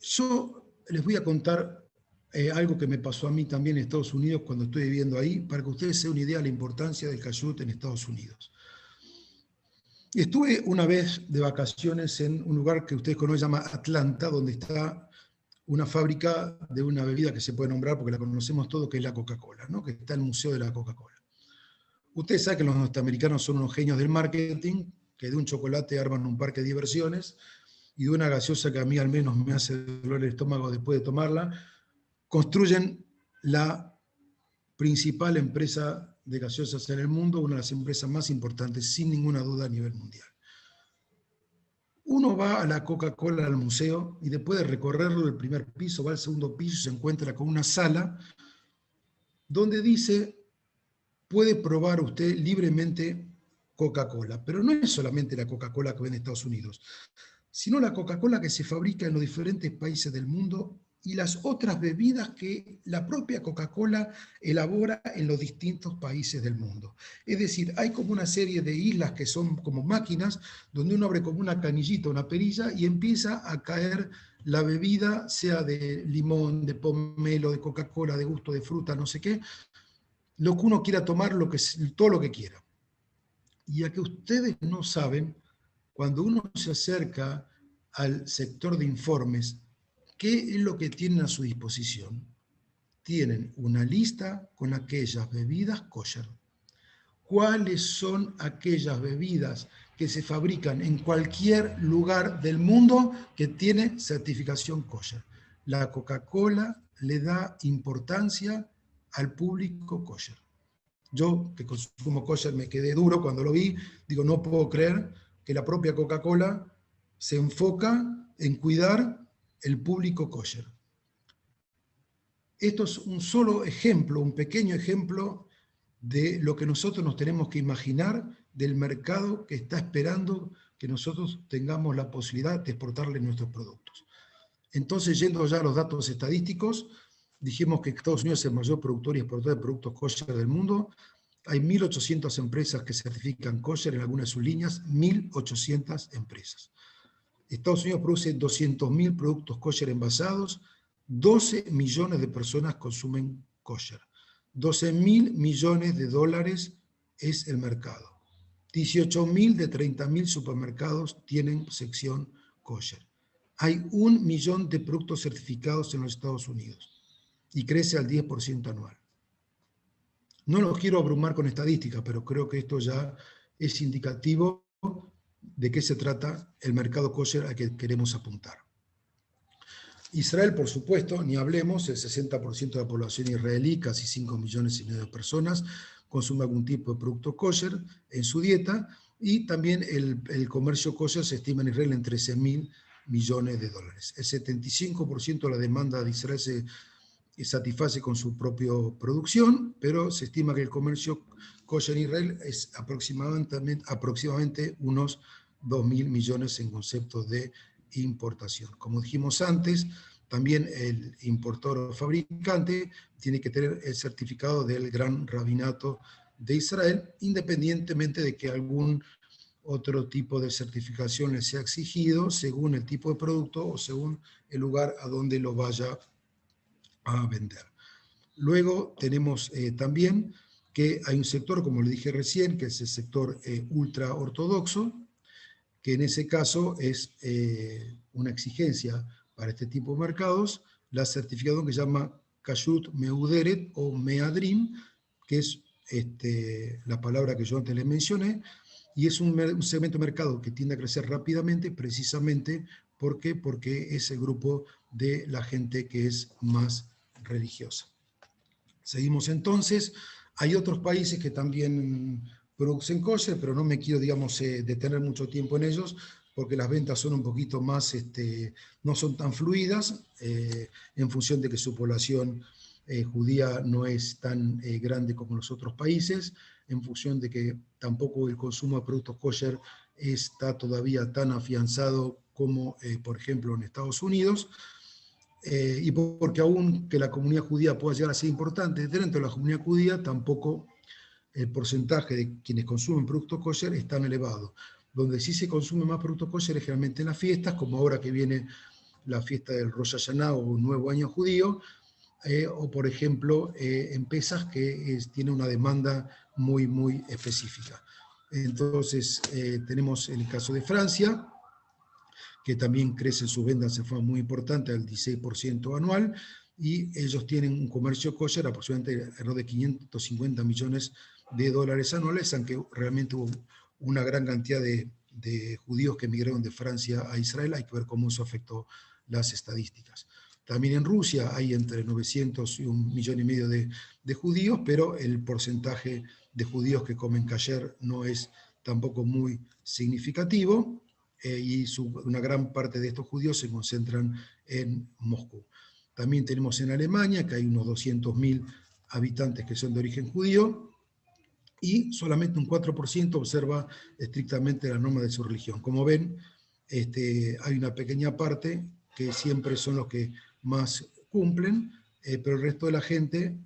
Yo les voy a contar algo que me pasó a mí también en Estados Unidos cuando estoy viviendo ahí, para que ustedes se den una idea de la importancia del kashrut en Estados Unidos. Estuve una vez de vacaciones en un lugar que ustedes conocen, se llama Atlanta, donde está una fábrica de una bebida que se puede nombrar porque la conocemos todos, que es la Coca-Cola, ¿no? Que está el Museo de la Coca-Cola. Ustedes saben que los norteamericanos son unos genios del marketing, que de un chocolate arman un parque de diversiones, y de una gaseosa que a mí al menos me hace doler el estómago después de tomarla, construyen la principal empresa de gaseosas en el mundo, una de las empresas más importantes, sin ninguna duda, a nivel mundial. Uno va a la Coca-Cola al museo y después de recorrerlo del primer piso, va al segundo piso y se encuentra con una sala donde dice, puede probar usted libremente Coca-Cola, pero no es solamente la Coca-Cola que vende en Estados Unidos, sino la Coca-Cola que se fabrica en los diferentes países del mundo y las otras bebidas que la propia Coca-Cola elabora en los distintos países del mundo. Es decir, hay como una serie de islas que son como máquinas, donde uno abre como una canillita, una perilla, y empieza a caer la bebida, sea de limón, de pomelo, de Coca-Cola, de gusto de fruta, no sé qué, lo que uno quiera tomar, todo lo que quiera. Y a que ustedes no saben, cuando uno se acerca al sector de informes, ¿qué es lo que tienen a su disposición? Tienen una lista con aquellas bebidas kosher. ¿Cuáles son aquellas bebidas que se fabrican en cualquier lugar del mundo que tiene certificación kosher? La Coca-Cola le da importancia al público kosher. Yo, que consumo kosher, me quedé duro cuando lo vi. Digo, no puedo creer que la propia Coca-Cola se enfoca en cuidar el público kosher. Esto es un solo ejemplo, un pequeño ejemplo de lo que nosotros nos tenemos que imaginar del mercado que está esperando que nosotros tengamos la posibilidad de exportarle nuestros productos. Entonces, yendo ya a los datos estadísticos, dijimos que Estados Unidos es el mayor productor y exportador de productos kosher del mundo. Hay 1.800 empresas que certifican kosher en algunas de sus líneas, 1.800 empresas. Estados Unidos produce 200.000 productos kosher envasados, 12 millones de personas consumen kosher. 12.000 millones de dólares es el mercado. 18.000 de 30.000 supermercados tienen sección kosher. Hay 1 millón de productos certificados en los Estados Unidos y crece al 10% anual. No los quiero abrumar con estadísticas, pero creo que esto ya es indicativo de qué se trata el mercado kosher al que queremos apuntar. Israel, por supuesto, ni hablemos, el 60% de la población israelí, casi 5,5 millones de personas, consume algún tipo de producto kosher en su dieta, y también el comercio kosher se estima en Israel en 13.000 millones de dólares. El 75% de la demanda de Israel se satisface con su propia producción, pero se estima que el comercio kosher en Israel es aproximadamente unos 2.000 millones en concepto de importación. Como dijimos antes, también el importador o fabricante tiene que tener el certificado del Gran Rabinato de Israel, independientemente de que algún otro tipo de certificación le sea exigido según el tipo de producto o según el lugar a donde lo vaya a vender. Luego tenemos también que hay un sector, como le dije recién, que es el sector ultra ortodoxo, que en ese caso es una exigencia para este tipo de mercados, la certificación que se llama Kashrut Meuderet o Meadrin, que es la palabra que yo antes les mencioné, y es un segmento de mercado que tiende a crecer rápidamente, precisamente porque es el grupo de la gente que es más religiosa. Seguimos entonces, Hay otros países que también producen kosher, pero no me quiero, digamos, detener mucho tiempo en ellos, porque las ventas son un poquito más, no son tan fluidas, en función de que su población judía no es tan grande como los otros países, en función de que tampoco el consumo de productos kosher está todavía tan afianzado como, por ejemplo, en Estados Unidos, y porque aún que la comunidad judía pueda llegar a ser importante, dentro de la comunidad judía tampoco el porcentaje de quienes consumen productos kosher es tan elevado. Donde sí se consume más productos kosher es generalmente en las fiestas, como ahora que viene la fiesta del Rosh Hashanah o Nuevo Año Judío, o por ejemplo en Pesaj, que tiene una demanda muy, muy específica. Entonces tenemos el caso de Francia, que también crecen sus ventas de forma muy importante, al 16% anual, y ellos tienen un comercio kosher aproximadamente alrededor de 550 millones de dólares anuales, aunque realmente hubo una gran cantidad de judíos que emigraron de Francia a Israel. Hay que ver cómo eso afectó las estadísticas. También en Rusia hay entre 900 y 1,5 millones de judíos, pero el porcentaje de judíos que comen kasher no es tampoco muy significativo, y una gran parte de estos judíos se concentran en Moscú. También tenemos en Alemania, que hay unos 200.000 habitantes que son de origen judío, y solamente un 4% observa estrictamente las normas de su religión. Como ven, hay una pequeña parte que siempre son los que más cumplen, pero el resto de la gente,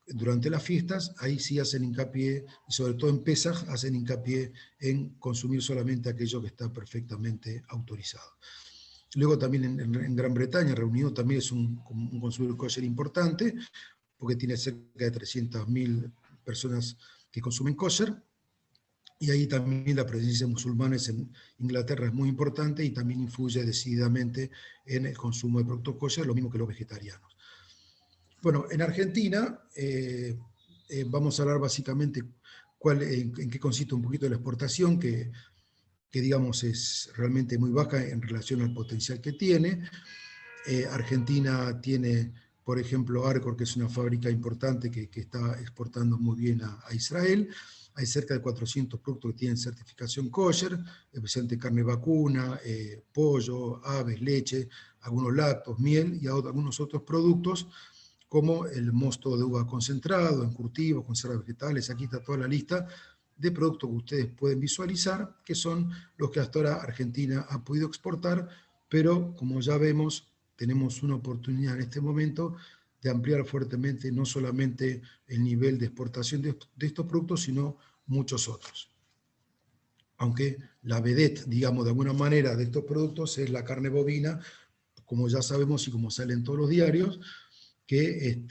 durante las fiestas, ahí sí hacen hincapié, y sobre todo en Pesaj, hacen hincapié en consumir solamente aquello que está perfectamente autorizado. Luego también en Gran Bretaña, Reino Unido también es un consumidor kosher importante, porque tiene cerca de 300.000 personas que consumen kosher, y ahí también la presencia de musulmanes en Inglaterra es muy importante y también influye decididamente en el consumo de productos kosher, lo mismo que los vegetarianos. Bueno, en Argentina vamos a hablar básicamente en qué consiste un poquito la exportación, que digamos es realmente muy baja en relación al potencial que tiene. Argentina tiene, por ejemplo, Arcor, que es una fábrica importante que está exportando muy bien a Israel. Hay cerca de 400 productos que tienen certificación kosher, especialmente carne vacuna, pollo, aves, leche, algunos lácteos, miel y algunos otros productos, como el mosto de uva concentrado, encurtidos, conservas vegetales. Aquí está toda la lista de productos que ustedes pueden visualizar, que son los que hasta ahora Argentina ha podido exportar, pero como ya vemos, tenemos una oportunidad en este momento de ampliar fuertemente no solamente el nivel de exportación de estos productos, sino muchos otros. Aunque la vedette, digamos, de alguna manera de estos productos es la carne bovina, como ya sabemos y como sale en todos los diarios, que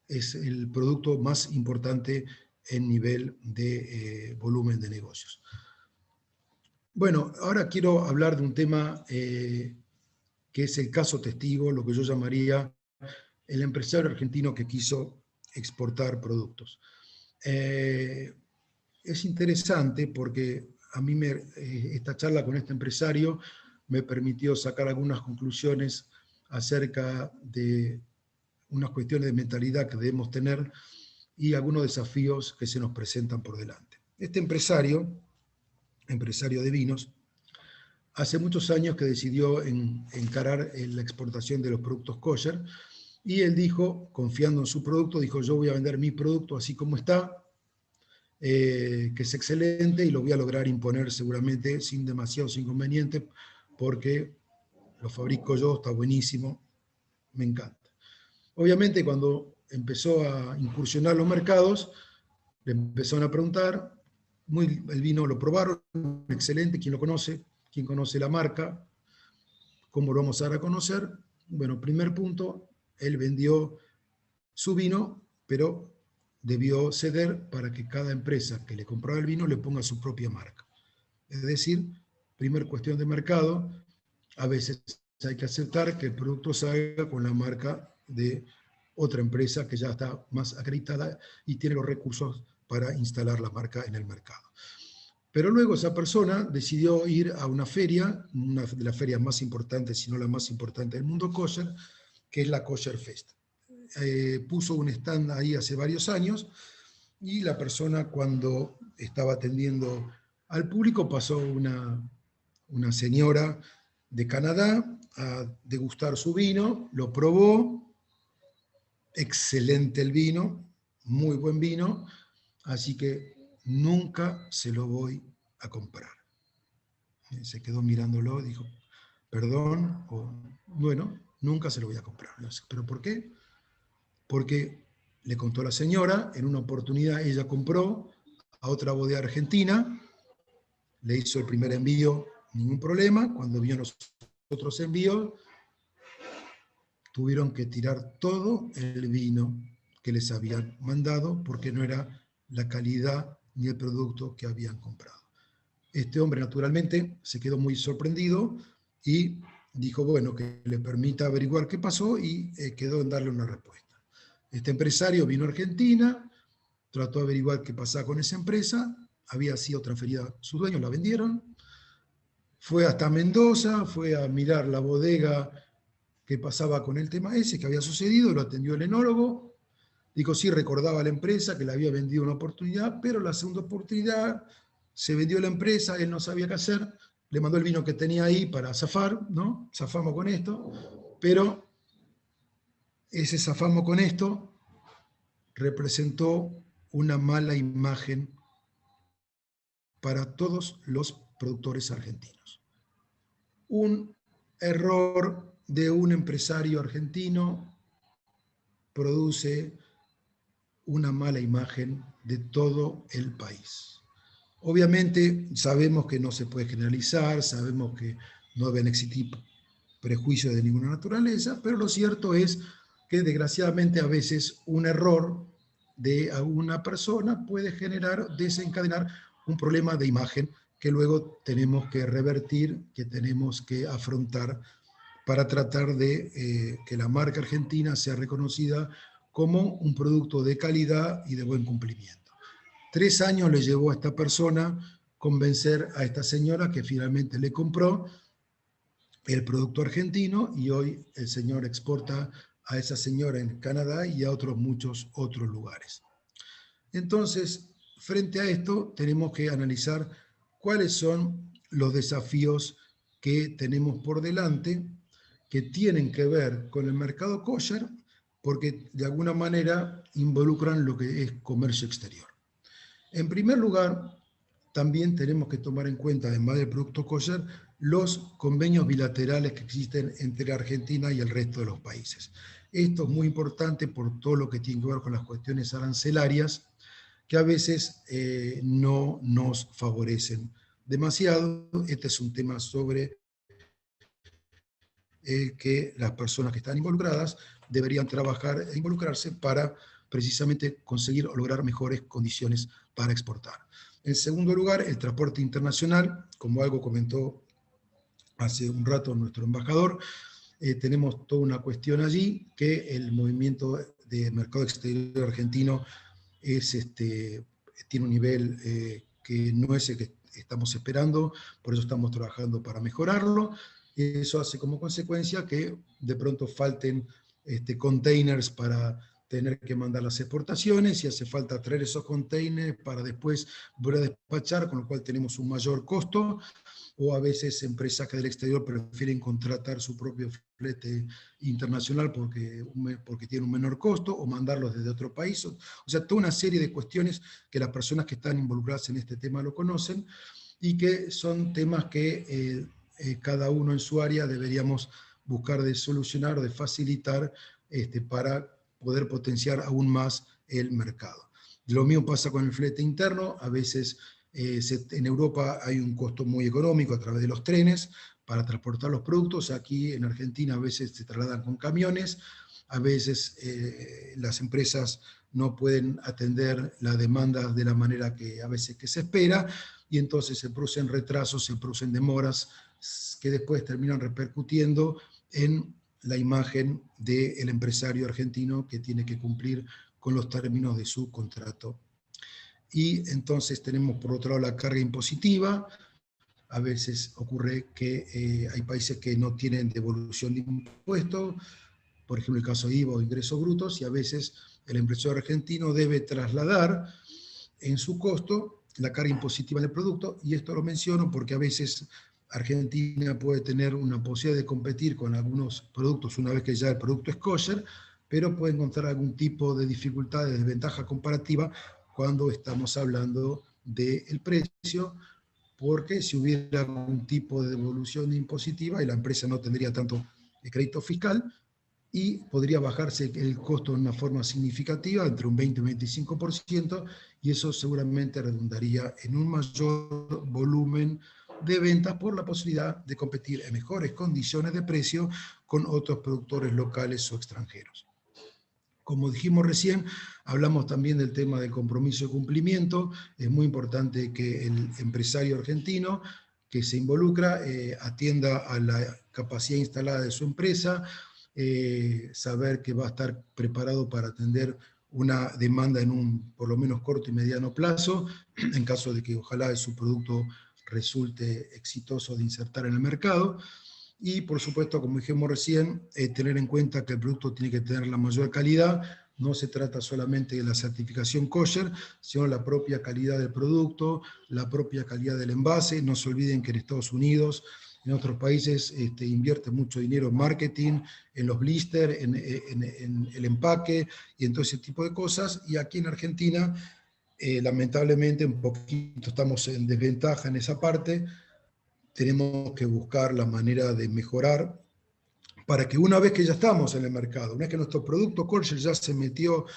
es el producto más importante en nivel de volumen de negocios. Bueno, ahora quiero hablar de un tema que es el caso testigo, lo que yo llamaría el empresario argentino que quiso exportar productos. Es interesante porque a mí esta charla con este empresario me permitió sacar algunas conclusiones acerca de unas cuestiones de mentalidad que debemos tener y algunos desafíos que se nos presentan por delante. Este empresario de vinos, hace muchos años que decidió encarar la exportación de los productos kosher, y él dijo, confiando en su producto, dijo: yo voy a vender mi producto así como está, que es excelente, y lo voy a lograr imponer seguramente sin demasiados inconvenientes, porque lo fabrico yo, está buenísimo, me encanta. Obviamente, cuando empezó a incursionar los mercados, le empezaron a preguntar, el vino lo probaron, excelente, ¿quién lo conoce? ¿Quién conoce la marca? ¿Cómo lo vamos a dar a conocer? Bueno, primer punto, él vendió su vino, pero debió ceder para que cada empresa que le compraba el vino le ponga su propia marca. Es decir, primer cuestión de mercado, a veces hay que aceptar que el producto salga con la marca de otra empresa que ya está más acreditada y tiene los recursos para instalar la marca en el mercado. Pero luego esa persona decidió ir a una feria, una de las ferias más importantes, si no la más importante del mundo kosher, que es la Kosher Fest. puso un stand ahí hace varios años, y la persona, cuando estaba atendiendo al público, pasó una señora de Canadá a degustar su vino, lo probó, excelente el vino, muy buen vino, así que nunca se lo voy a comprar. Se quedó mirándolo, dijo, perdón, o bueno, nunca se lo voy a comprar. ¿Pero por qué? Porque le contó la señora, en una oportunidad ella compró a otra bodega argentina, le hizo el primer envío, ningún problema, cuando vio los otros envíos, tuvieron que tirar todo el vino que les habían mandado porque no era la calidad ni el producto que habían comprado. Este hombre, naturalmente, se quedó muy sorprendido y dijo, bueno, que le permita averiguar qué pasó, y quedó en darle una respuesta. Este empresario vino a Argentina, trató de averiguar qué pasaba con esa empresa, había sido transferida a sus dueños, la vendieron, fue hasta Mendoza, fue a mirar la bodega qué pasaba con el tema ese, que había sucedido, lo atendió el enólogo, dijo sí, recordaba a la empresa que le había vendido una oportunidad, pero la segunda oportunidad se vendió la empresa, él no sabía qué hacer, le mandó el vino que tenía ahí para zafar, ¿no? Zafamos con esto, pero ese zafamos con esto representó una mala imagen para todos los productores argentinos. Un error de un empresario argentino produce una mala imagen de todo el país. Obviamente sabemos que no se puede generalizar, sabemos que no deben existir prejuicios de ninguna naturaleza, pero lo cierto es que desgraciadamente a veces un error de alguna persona puede desencadenar un problema de imagen que luego tenemos que revertir, que tenemos que afrontar para tratar de que la marca argentina sea reconocida como un producto de calidad y de buen cumplimiento. 3 años le llevó a esta persona convencer a esta señora que finalmente le compró el producto argentino, y hoy el señor exporta a esa señora en Canadá y a muchos otros lugares. Entonces, frente a esto, tenemos que analizar cuáles son los desafíos que tenemos por delante, que tienen que ver con el mercado kosher, porque de alguna manera involucran lo que es comercio exterior. En primer lugar, también tenemos que tomar en cuenta, además del producto kosher, los convenios bilaterales que existen entre Argentina y el resto de los países. Esto es muy importante por todo lo que tiene que ver con las cuestiones arancelarias, que a veces no nos favorecen demasiado. Este es un tema sobre que las personas que están involucradas deberían trabajar e involucrarse para precisamente conseguir o lograr mejores condiciones para exportar. En segundo lugar, el transporte internacional, como algo comentó hace un rato nuestro embajador, tenemos toda una cuestión allí, que el movimiento de mercado exterior argentino tiene un nivel que no es el que estamos esperando, por eso estamos trabajando para mejorarlo. Eso hace como consecuencia que de pronto falten containers para tener que mandar las exportaciones, y hace falta traer esos containers para después volver a despachar, con lo cual tenemos un mayor costo, o a veces empresas que del exterior prefieren contratar su propio flete internacional porque tiene un menor costo, o mandarlos desde otro país. O sea, toda una serie de cuestiones que las personas que están involucradas en este tema lo conocen, y que son temas que cada uno en su área deberíamos buscar de solucionar, de facilitar, para poder potenciar aún más el mercado. Lo mismo pasa con el flete interno. A veces en Europa hay un costo muy económico a través de los trenes para transportar los productos. Aquí en Argentina a veces se trasladan con camiones, a veces las empresas no pueden atender la demanda de la manera que a veces que se espera, y entonces se producen retrasos, se producen demoras que después terminan repercutiendo en la imagen del empresario argentino, que tiene que cumplir con los términos de su contrato. Y entonces tenemos por otro lado la carga impositiva. A veces ocurre que hay países que no tienen devolución de impuestos, por ejemplo el caso de IVA o ingresos brutos, y a veces el empresario argentino debe trasladar en su costo la carga impositiva del producto, y esto lo menciono porque a veces Argentina puede tener una posibilidad de competir con algunos productos una vez que ya el producto es kosher, pero puede encontrar algún tipo de dificultad, de desventaja comparativa cuando estamos hablando del precio, porque si hubiera algún tipo de devolución impositiva y la empresa no tendría tanto crédito fiscal, y podría bajarse el costo de una forma significativa, entre un 20 y un 25%, y eso seguramente redundaría en un mayor volumen de ventas por la posibilidad de competir en mejores condiciones de precio con otros productores locales o extranjeros. Como dijimos recién, hablamos también del tema del compromiso de cumplimiento. Es muy importante que el empresario argentino que se involucra atienda a la capacidad instalada de su empresa, saber que va a estar preparado para atender una demanda en un por lo menos corto y mediano plazo, en caso de que ojalá su producto resulte exitoso de insertar en el mercado. Y por supuesto, como dijimos recién, tener en cuenta que el producto tiene que tener la mayor calidad. No se trata solamente de la certificación kosher, sino la propia calidad del producto, la propia calidad del envase. No se olviden que en Estados Unidos, en otros países, invierte mucho dinero en marketing, en los blisters, en el empaque y en todo ese tipo de cosas. Y aquí en Argentina, lamentablemente, un poquito estamos en desventaja en esa parte. Tenemos que buscar la manera de mejorar para que una vez que ya estamos en el mercado, una vez que nuestro producto kosher ya se metió,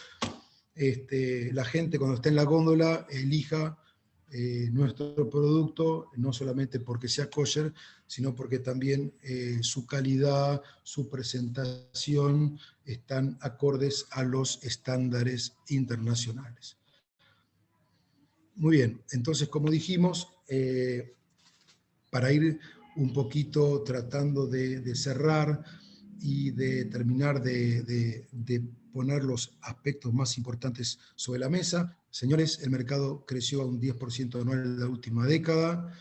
la gente cuando está en la góndola elija nuestro producto, no solamente porque sea kosher, sino porque también su calidad, su presentación están acordes a los estándares internacionales. Muy bien, entonces como dijimos, para ir un poquito tratando de cerrar y de terminar de poner los aspectos más importantes sobre la mesa. Señores, el mercado creció a un 10% anual en la última década.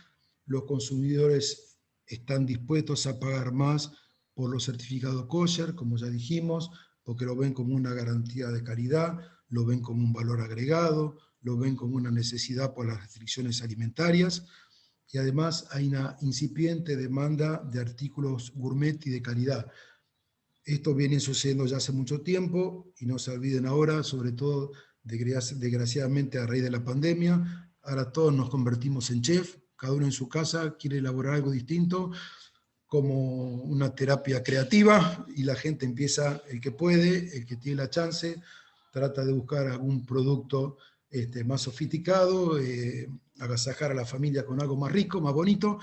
Los consumidores están dispuestos a pagar más por los certificados kosher, como ya dijimos, porque lo ven como una garantía de calidad, lo ven como un valor agregado, lo ven como una necesidad por las restricciones alimentarias. Y además hay una incipiente demanda de artículos gourmet y de calidad. Esto viene sucediendo ya hace mucho tiempo, y no se olviden ahora, sobre todo desgraciadamente a raíz de la pandemia, ahora todos nos convertimos en chef, cada uno en su casa quiere elaborar algo distinto, como una terapia creativa, y la gente empieza, el que puede, el que tiene la chance, trata de buscar algún producto más sofisticado, agasajar a la familia con algo más rico, más bonito.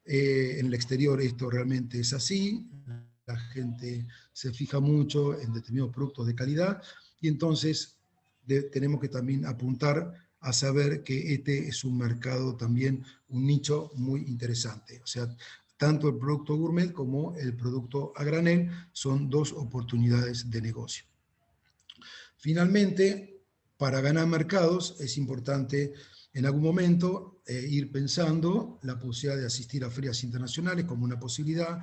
En el exterior esto realmente es así, la gente se fija mucho en determinados productos de calidad, y entonces tenemos que también apuntar a saber que este es un mercado también, un nicho muy interesante. O sea, tanto el producto gourmet como el producto a granel son dos oportunidades de negocio. Finalmente, para ganar mercados es importante en algún momento ir pensando la posibilidad de asistir a ferias internacionales como una posibilidad,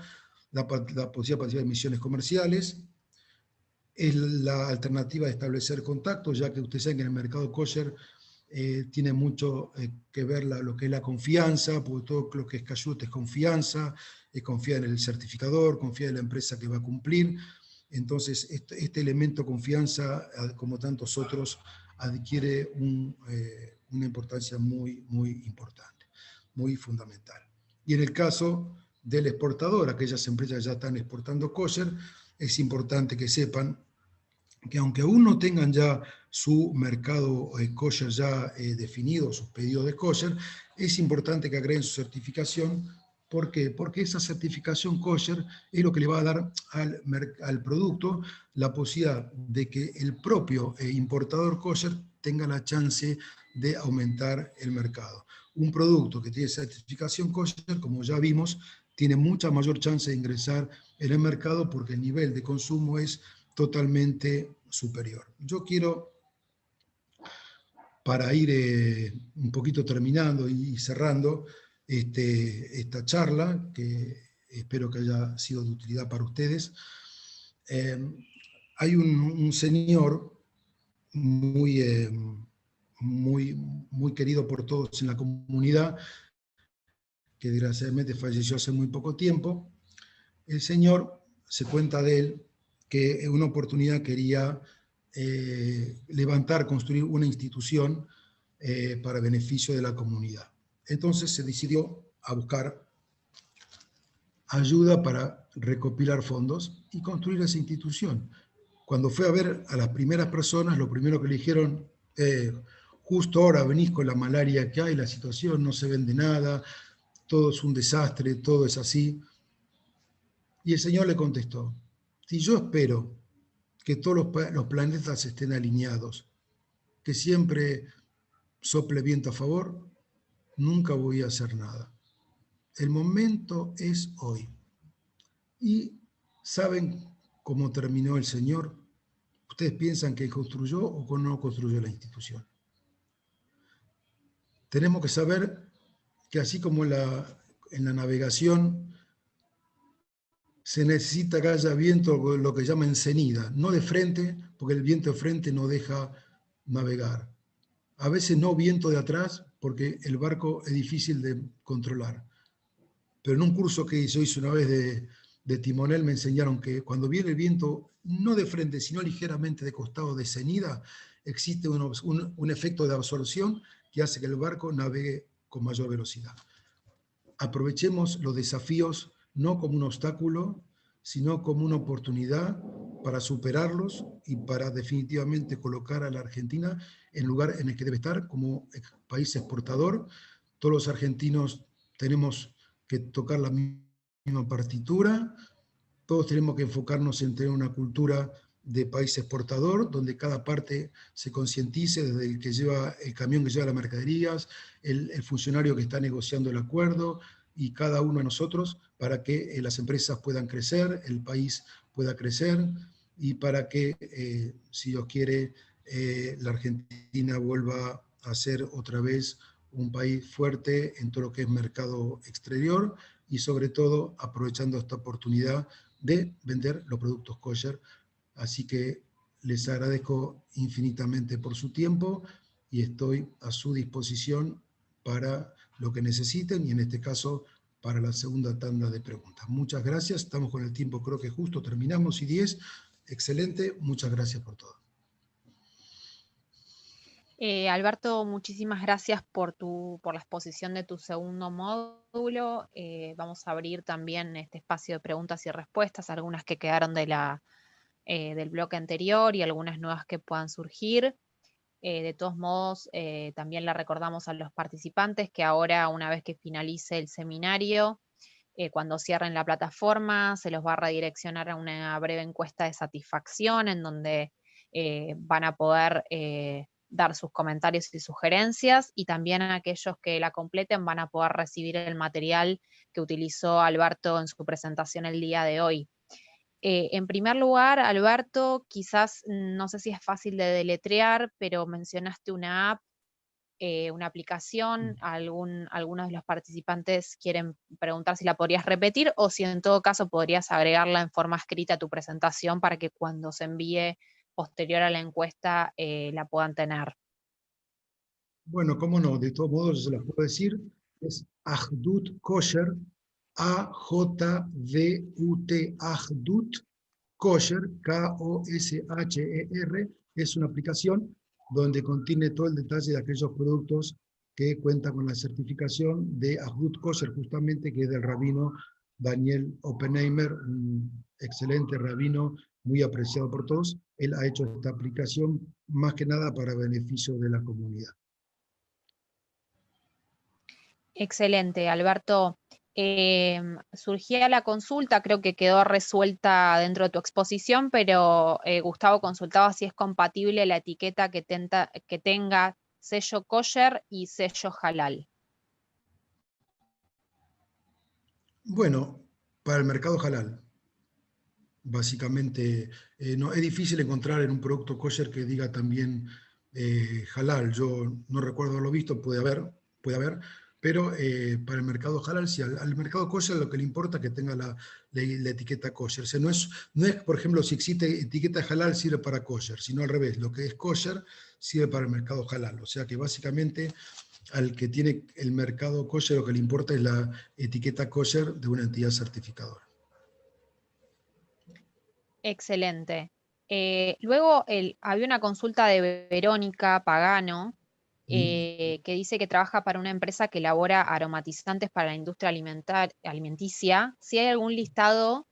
la posibilidad de participar en misiones comerciales. Es la alternativa de establecer contactos, ya que ustedes saben que en el mercado kosher tiene mucho que ver lo que es la confianza, porque todo lo que es kashrut es confianza, confía en el certificador, confía en la empresa que va a cumplir. Entonces, este elemento confianza, como tantos otros, adquiere una importancia muy, muy importante, muy fundamental. Y en el caso del exportador, aquellas empresas que ya están exportando kosher, es importante que sepan que aunque aún no tengan ya su mercado kosher ya definido, sus pedidos de kosher, es importante que agreguen su certificación. ¿Por qué? Porque esa certificación kosher es lo que le va a dar al producto la posibilidad de que el propio importador kosher tenga la chance de aumentar el mercado. Un producto que tiene certificación kosher, como ya vimos, tiene mucha mayor chance de ingresar en el mercado porque el nivel de consumo es totalmente superior. Yo quiero, para ir un poquito terminando y cerrando esta charla, que espero que haya sido de utilidad para ustedes, Hay un señor muy, muy querido por todos en la comunidad, que desgraciadamente falleció hace muy poco tiempo. El señor, se cuenta de él, que en una oportunidad quería levantar, construir una institución para beneficio de la comunidad. Entonces se decidió a buscar ayuda para recopilar fondos y construir esa institución. Cuando fue a ver a las primeras personas, lo primero que le dijeron, justo ahora venís con la malaria que hay, la situación, no se vende nada, todo es un desastre, todo es así. Y el Señor le contestó, si yo espero que todos los planetas estén alineados, que siempre sople viento a favor, nunca voy a hacer nada. El momento es hoy. ¿Y saben cómo terminó el Señor? ¿Ustedes piensan que construyó o no construyó la institución? Tenemos que saber que así como en la navegación se necesita que haya viento, lo que llaman encenida, no de frente, porque el viento de frente no deja navegar. A veces no viento de atrás, porque el barco es difícil de controlar. Pero en un curso que yo hice una vez de timonel me enseñaron que cuando viene el viento, no de frente, sino ligeramente de costado, de cenida, existe un efecto de absorción que hace que el barco navegue con mayor velocidad. Aprovechemos los desafíos no como un obstáculo, sino como una oportunidad para superarlos y para definitivamente colocar a la Argentina en el lugar en el que debe estar como país exportador. Todos los argentinos tenemos que tocar la misma partitura, todos tenemos que enfocarnos en tener una cultura de país exportador, donde cada parte se concientice, desde el que lleva el camión que lleva las mercaderías, el funcionario que está negociando el acuerdo, y cada uno de nosotros, para que las empresas puedan crecer, el país pueda crecer, y para que, si Dios quiere, la Argentina vuelva a ser otra vez un país fuerte en todo lo que es mercado exterior, y sobre todo aprovechando esta oportunidad de vender los productos kosher. Así que les agradezco infinitamente por su tiempo y estoy a su disposición para lo que necesiten y en este caso para la segunda tanda de preguntas. Muchas gracias, estamos con el tiempo, creo que justo terminamos y 10. Excelente, muchas gracias por todo. Alberto, muchísimas gracias por la exposición de tu segundo módulo. Vamos a abrir también este espacio de preguntas y respuestas, algunas que quedaron del bloque anterior y algunas nuevas que puedan surgir. De todos modos, también le recordamos a los participantes que ahora, una vez que finalice el seminario, cuando cierren la plataforma, se los va a redireccionar a una breve encuesta de satisfacción en donde van a poder dar sus comentarios y sugerencias, y también a aquellos que la completen van a poder recibir el material que utilizó Alberto en su presentación el día de hoy. En primer lugar, Alberto, quizás no sé si es fácil de deletrear, pero mencionaste una app, una aplicación. Algunos de los participantes quieren preguntar si la podrías repetir o si en todo caso podrías agregarla en forma escrita a tu presentación para que cuando se envíe posterior a la encuesta la puedan tener. Bueno, cómo no, de todos modos yo se las puedo decir, es Ahdut Kosher, A-J-D-U-T, Ahdut Kosher, K-O-S-H-E-R, es una aplicación donde contiene todo el detalle de aquellos productos que cuentan con la certificación de Ahdut Kosher, justamente que es del rabino Daniel Oppenheimer, un excelente rabino, muy apreciado por todos. Él ha hecho esta aplicación más que nada para beneficio de la comunidad. Excelente, Alberto. Surgía la consulta, creo que quedó resuelta dentro de tu exposición, pero Gustavo consultaba si es compatible la etiqueta que tenga sello kosher y sello halal. Bueno, para el mercado halal, básicamente, no, es difícil encontrar en un producto kosher que diga también halal. Yo no recuerdo haberlo visto, puede haber, Pero para el mercado halal, sí, al mercado kosher lo que le importa es que tenga la etiqueta kosher. O sea, no es, por ejemplo, si existe etiqueta halal sirve para kosher, sino al revés, lo que es kosher sirve para el mercado halal. O sea que básicamente al que tiene el mercado kosher lo que le importa es la etiqueta kosher de una entidad certificadora. Excelente. Luego había una consulta de Verónica Pagano, que dice que trabaja para una empresa que elabora aromatizantes para la industria alimenticia. Si hay algún listado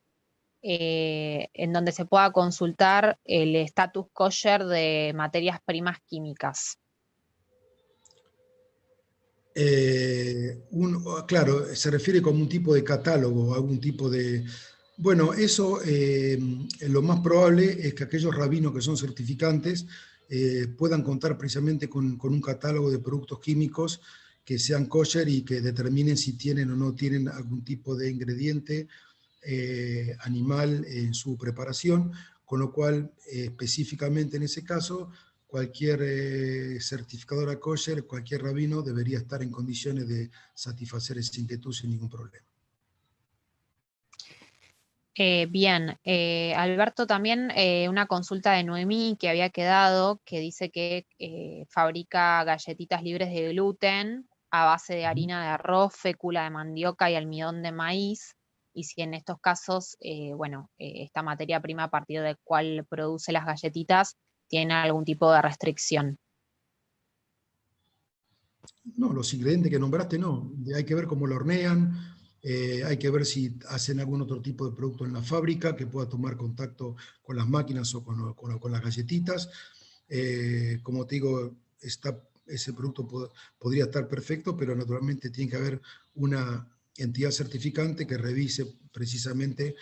en donde se pueda consultar el status kosher de materias primas químicas. Claro, se refiere como un tipo de catálogo, algún tipo de... Bueno, eso lo más probable es que aquellos rabinos que son certificantes puedan contar precisamente con un catálogo de productos químicos que sean kosher y que determinen si tienen o no tienen algún tipo de ingrediente animal en su preparación, con lo cual específicamente en ese caso cualquier certificadora kosher, cualquier rabino debería estar en condiciones de satisfacer esa inquietud sin ningún problema. Bien, Alberto, también una consulta de Noemí que había quedado, que dice que fabrica galletitas libres de gluten a base de harina de arroz, fécula de mandioca y almidón de maíz, y si en estos casos, esta materia prima a partir de cual produce las galletitas tiene algún tipo de restricción. No, los ingredientes que nombraste no, hay que ver cómo lo hornean, hay que ver si hacen algún otro tipo de producto en la fábrica que pueda tomar contacto con las máquinas o con las galletitas. Como te digo, ese producto podría estar perfecto, pero naturalmente tiene que haber una entidad certificante que revise precisamente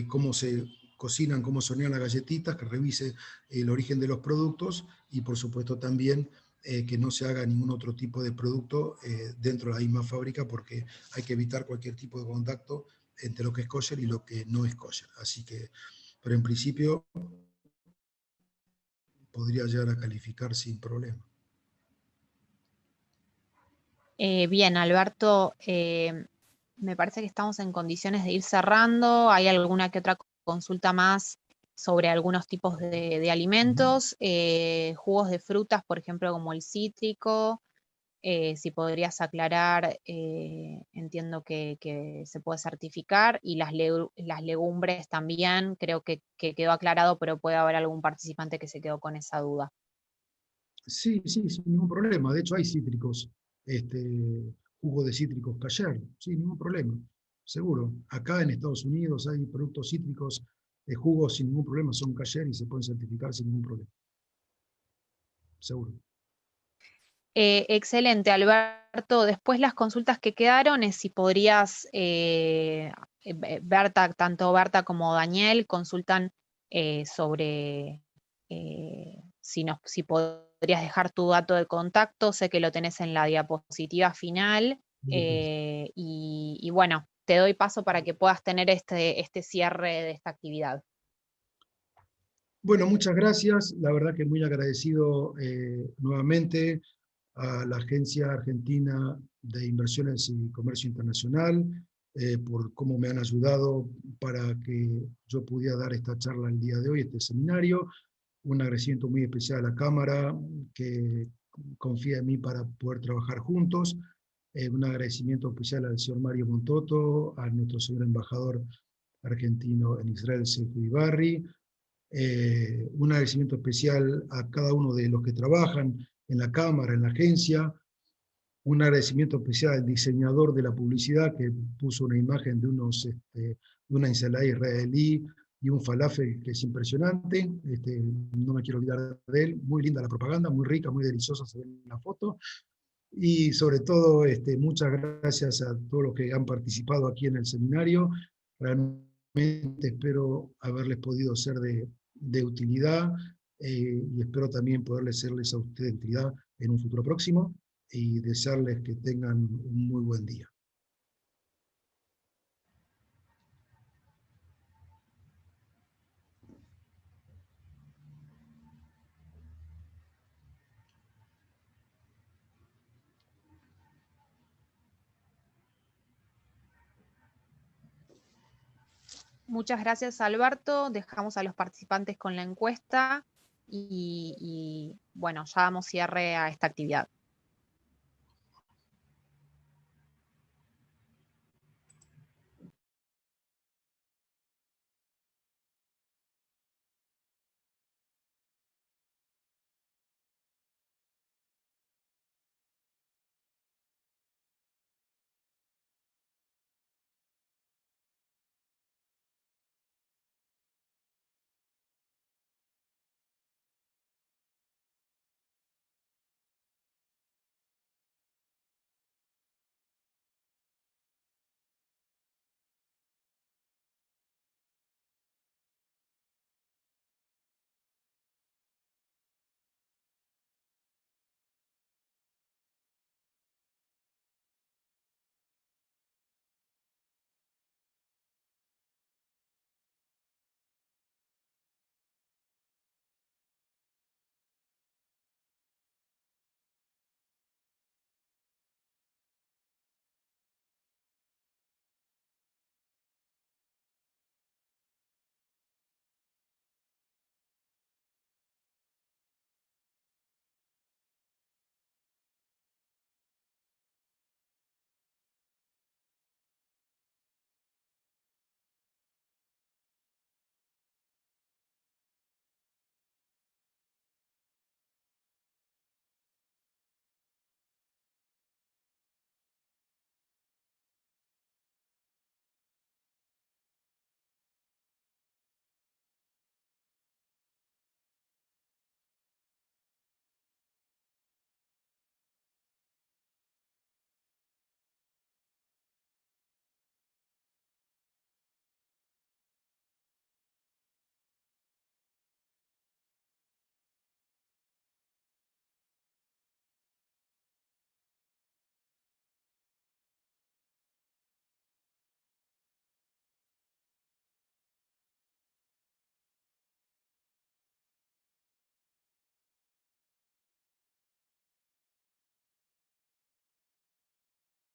cómo se cocinan, cómo se hornean las galletitas, que revise el origen de los productos y por supuesto también que no se haga ningún otro tipo de producto dentro de la misma fábrica porque hay que evitar cualquier tipo de contacto entre lo que es kosher y lo que no es kosher. Así que, pero en principio podría llegar a calificar sin problema. Bien, Alberto, me parece que estamos en condiciones de ir cerrando. ¿Hay alguna que otra consulta más sobre algunos tipos de alimentos? Jugos de frutas, por ejemplo, como el cítrico. Si podrías aclarar, entiendo que se puede certificar. Y las legumbres también, creo que quedó aclarado, pero puede haber algún participante que se quedó con esa duda. Sí, sí, sin ningún problema. De hecho, hay cítricos, jugo de cítricos kasher, sin ningún problema, seguro. Acá en Estados Unidos hay productos cítricos, jugos sin ningún problema, son kasher y se pueden certificar sin ningún problema, seguro. Excelente, Alberto. Después las consultas que quedaron es si podrías, Berta, tanto Berta como Daniel consultan sobre si podrías dejar tu dato de contacto. Sé que lo tenés en la diapositiva final. Y bueno, te doy paso para que puedas tener este cierre de esta actividad. Bueno, muchas gracias. La verdad que muy agradecido nuevamente a la Agencia Argentina de Inversiones y Comercio Internacional por cómo me han ayudado para que yo pudiera dar esta charla el día de hoy, este seminario. Un agradecimiento muy especial a la Cámara que confía en mí para poder trabajar juntos. Un agradecimiento especial al señor Mario Montoto, a nuestro señor embajador argentino en Israel, Sergio Ibarri. Un agradecimiento especial a cada uno de los que trabajan en la Cámara, en la agencia. Un agradecimiento especial al diseñador de la publicidad que puso una imagen de una ensalada israelí y un falafel que es impresionante. No me quiero olvidar de él. Muy linda la propaganda, muy rica, muy deliciosa se ve en la foto. Y sobre todo, muchas gracias a todos los que han participado aquí en el seminario. Realmente espero haberles podido ser de utilidad y espero también poderles serles a ustedes de utilidad en un futuro próximo y desearles que tengan un muy buen día. Muchas gracias, Alberto. Dejamos a los participantes con la encuesta y bueno, ya damos cierre a esta actividad.